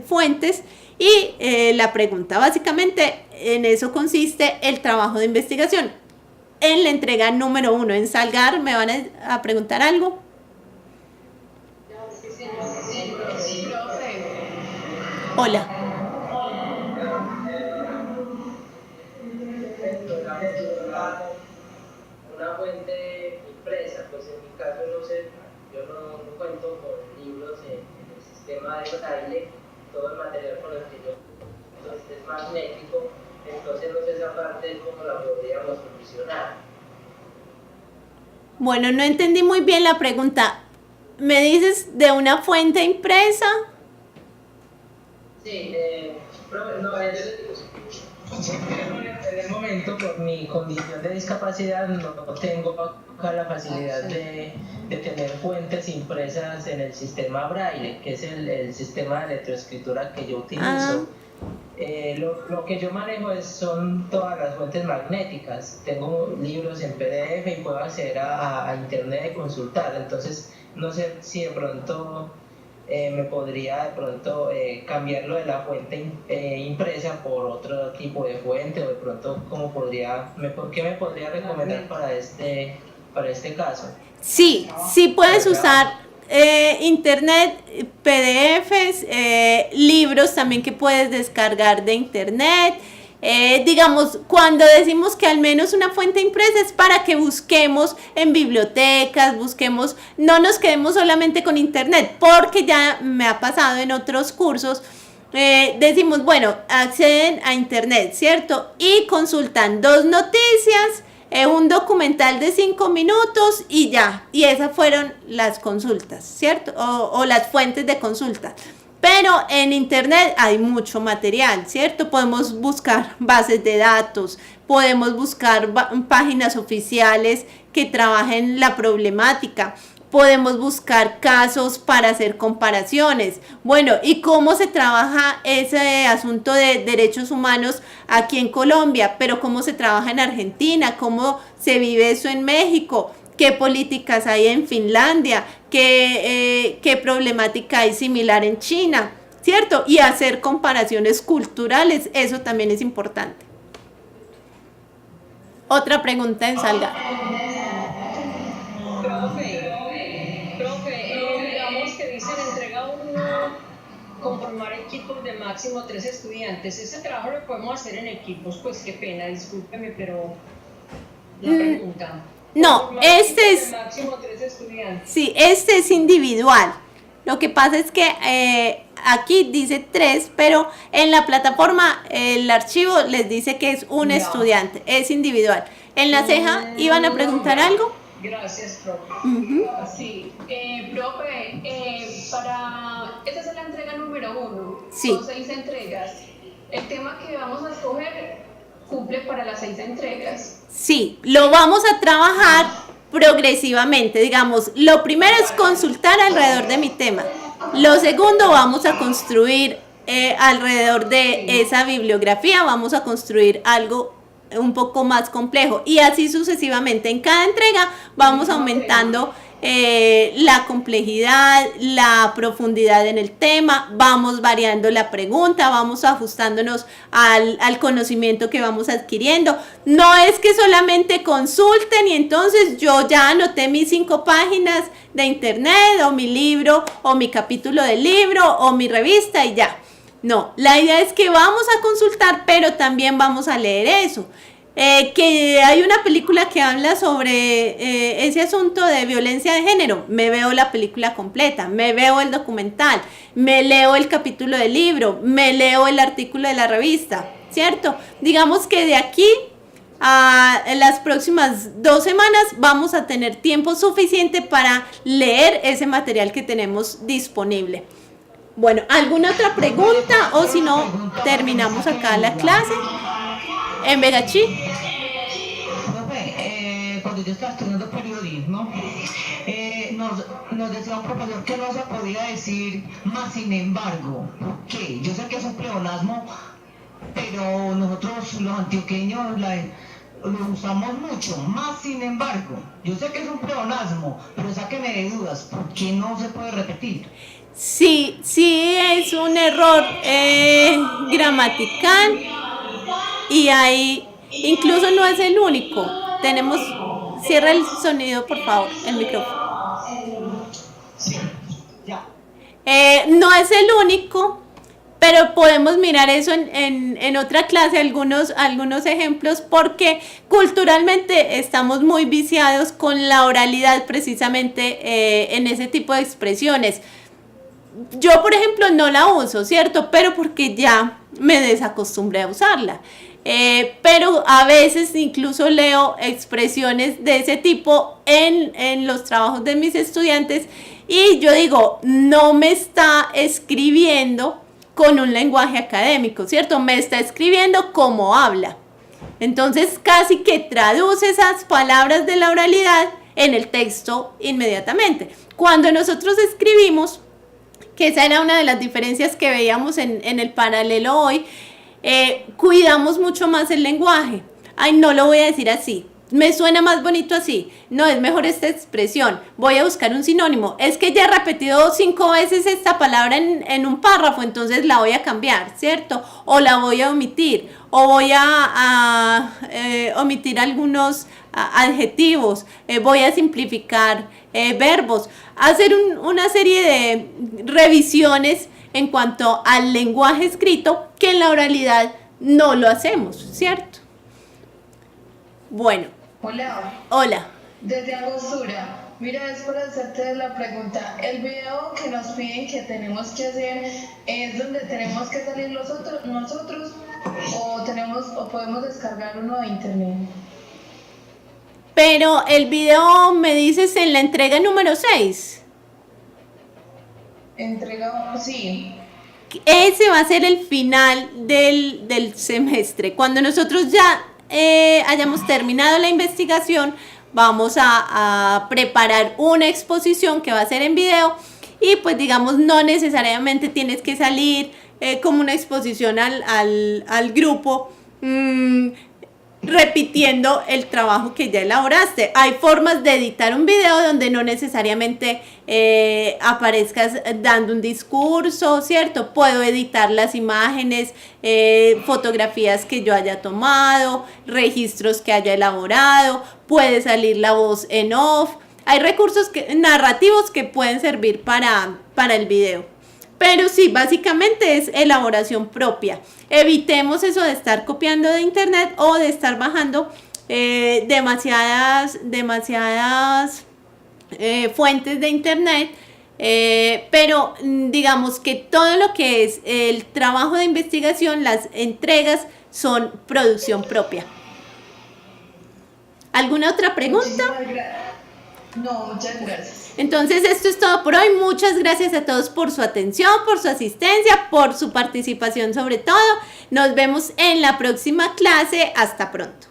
Speaker 1: fuentes y la pregunta básicamente en eso consiste el trabajo de investigación. En la entrega número 1 en Salgar, ¿me van a preguntar algo? Hola.
Speaker 7: Una fuente impresa, pues en mi caso no sé, yo no cuento con libros en el sistema de braille, todo el material con el que yo es magnético, entonces no sé esa parte cómo la podríamos solucionar.
Speaker 1: Bueno, no entendí muy bien la pregunta. ¿Me dices de una fuente impresa?
Speaker 7: Sí, no, en el momento, por mi condición de discapacidad, no tengo acá la facilidad de tener fuentes impresas en el sistema braille, que es el sistema de lectoescritura que yo utilizo. Lo que yo manejo son todas las fuentes magnéticas. Tengo libros en PDF y puedo acceder a internet y consultar. Entonces, no sé si de pronto me podría de pronto cambiarlo de la fuente impresa por otro tipo de fuente, o de pronto ¿qué me podría recomendar para este caso?
Speaker 1: Sí, puedes usar internet, PDFs, libros también que puedes descargar de internet. Digamos, cuando decimos que al menos una fuente impresa es para que busquemos en bibliotecas, no nos quedemos solamente con internet, porque ya me ha pasado en otros cursos, decimos, bueno, acceden a internet, ¿cierto? Y consultan 2 noticias, un documental de 5 minutos y ya, y esas fueron las consultas, ¿cierto? O las fuentes de consulta. Pero en internet hay mucho material, ¿cierto? Podemos buscar bases de datos, podemos buscar páginas oficiales que trabajen la problemática, podemos buscar casos para hacer comparaciones. Bueno, ¿y cómo se trabaja ese asunto de derechos humanos aquí en Colombia? Pero ¿cómo se trabaja en Argentina? ¿Cómo se vive eso en México? ¿Qué políticas hay en Finlandia? ¿Qué problemática hay similar en China? ¿Cierto? Y hacer comparaciones culturales, eso también es importante. Otra pregunta en Salgar.
Speaker 3: Profe, digamos que dicen entrega 1, conformar equipos de máximo 3 estudiantes. Ese trabajo lo podemos hacer en equipos, pues qué pena, discúlpeme, pero la pregunta.
Speaker 1: No, este es,
Speaker 3: máximo 3 estudiantes.
Speaker 1: Sí, este es individual. Lo que pasa es que aquí dice 3, pero en la plataforma el archivo les dice que es un estudiante, es individual. En la ceja, ¿iban a preguntar algo?
Speaker 3: Gracias, profe.
Speaker 9: Sí, profe, esta es la entrega número 1.
Speaker 1: Sí.
Speaker 9: Son 6 entregas. El tema que vamos a escoger cumple para las 6 entregas.
Speaker 1: Sí, lo vamos a trabajar progresivamente. Digamos, lo primero es consultar alrededor de mi tema. Lo segundo, vamos a construir alrededor de esa bibliografía, vamos a construir algo un poco más complejo y así sucesivamente. En cada entrega vamos aumentando la complejidad, la profundidad en el tema, vamos variando la pregunta, vamos ajustándonos al conocimiento que vamos adquiriendo. No es que solamente consulten y entonces yo ya anoté mis 5 páginas de internet o mi libro o mi capítulo del libro o mi revista y ya. No, la idea es que vamos a consultar, pero también vamos a leer eso. Que hay una película que habla sobre ese asunto de violencia de género, me veo la película completa, me veo el documental, me leo el capítulo del libro, me leo el artículo de la revista, ¿cierto? Digamos que de aquí a las próximas 2 semanas vamos a tener tiempo suficiente para leer ese material que tenemos disponible. Bueno, ¿alguna otra pregunta? O si no, terminamos acá la clase. En Vegachí.
Speaker 2: Cuando yo estaba estudiando periodismo, nos decía un profesor que no se podía decir más sin embargo. ¿Por qué? Yo sé que es un pleonasmo, pero nosotros los antioqueños lo usamos mucho, más sin embargo. Yo sé que es un pleonasmo, pero sáqueme de dudas, ¿por qué no se puede repetir?
Speaker 1: Sí es un error gramatical. Y ahí, incluso no es el único. Tenemos, cierra el sonido, por favor, el micrófono.
Speaker 2: Sí, ya.
Speaker 1: No es el único, pero podemos mirar eso en otra clase, algunos ejemplos, porque culturalmente estamos muy viciados con la oralidad precisamente en ese tipo de expresiones. Yo, por ejemplo, no la uso, ¿cierto? Pero porque ya me desacostumbré a usarla. Pero a veces incluso leo expresiones de ese tipo en los trabajos de mis estudiantes y yo digo, no me está escribiendo con un lenguaje académico, ¿cierto? Me está escribiendo como habla. Entonces casi que traduce esas palabras de la oralidad en el texto inmediatamente. Cuando nosotros escribimos, que esa era una de las diferencias que veíamos en el paralelo hoy, cuidamos mucho más el lenguaje. Ay, no lo voy a decir así, me suena más bonito así, no, es mejor esta expresión, voy a buscar un sinónimo, es que ya he repetido 5 veces esta palabra en un párrafo, entonces la voy a cambiar, ¿cierto? O la voy a omitir, o voy a omitir algunos adjetivos, voy a simplificar verbos, hacer una serie de revisiones en cuanto al lenguaje escrito que en la oralidad no lo hacemos, ¿cierto? Bueno. Hola.
Speaker 9: Desde Angostura. Mira, es por hacerte la pregunta. El video que nos piden que tenemos que hacer es donde tenemos que salir nosotros o podemos descargar uno de internet.
Speaker 1: Pero el video me dices en la entrega número 6.
Speaker 9: Sí.
Speaker 1: Ese va a ser el final del semestre. Cuando nosotros ya hayamos terminado la investigación, vamos a preparar una exposición que va a ser en video y pues digamos no necesariamente tienes que salir como una exposición al grupo repitiendo el trabajo que ya elaboraste. Hay formas de editar un video donde no necesariamente aparezcas dando un discurso, ¿cierto? Puedo editar las imágenes, fotografías que yo haya tomado, registros que haya elaborado, puede salir la voz en off. Hay recursos narrativos que pueden servir para el video. Pero sí, básicamente es elaboración propia. Evitemos eso de estar copiando de internet o de estar bajando demasiadas fuentes de internet. Pero digamos que todo lo que es el trabajo de investigación, las entregas son producción propia. ¿Alguna otra pregunta?
Speaker 9: No, muchas gracias.
Speaker 1: Entonces esto es todo por hoy. Muchas gracias a todos por su atención, por su asistencia, por su participación sobre todo. Nos vemos en la próxima clase. Hasta pronto.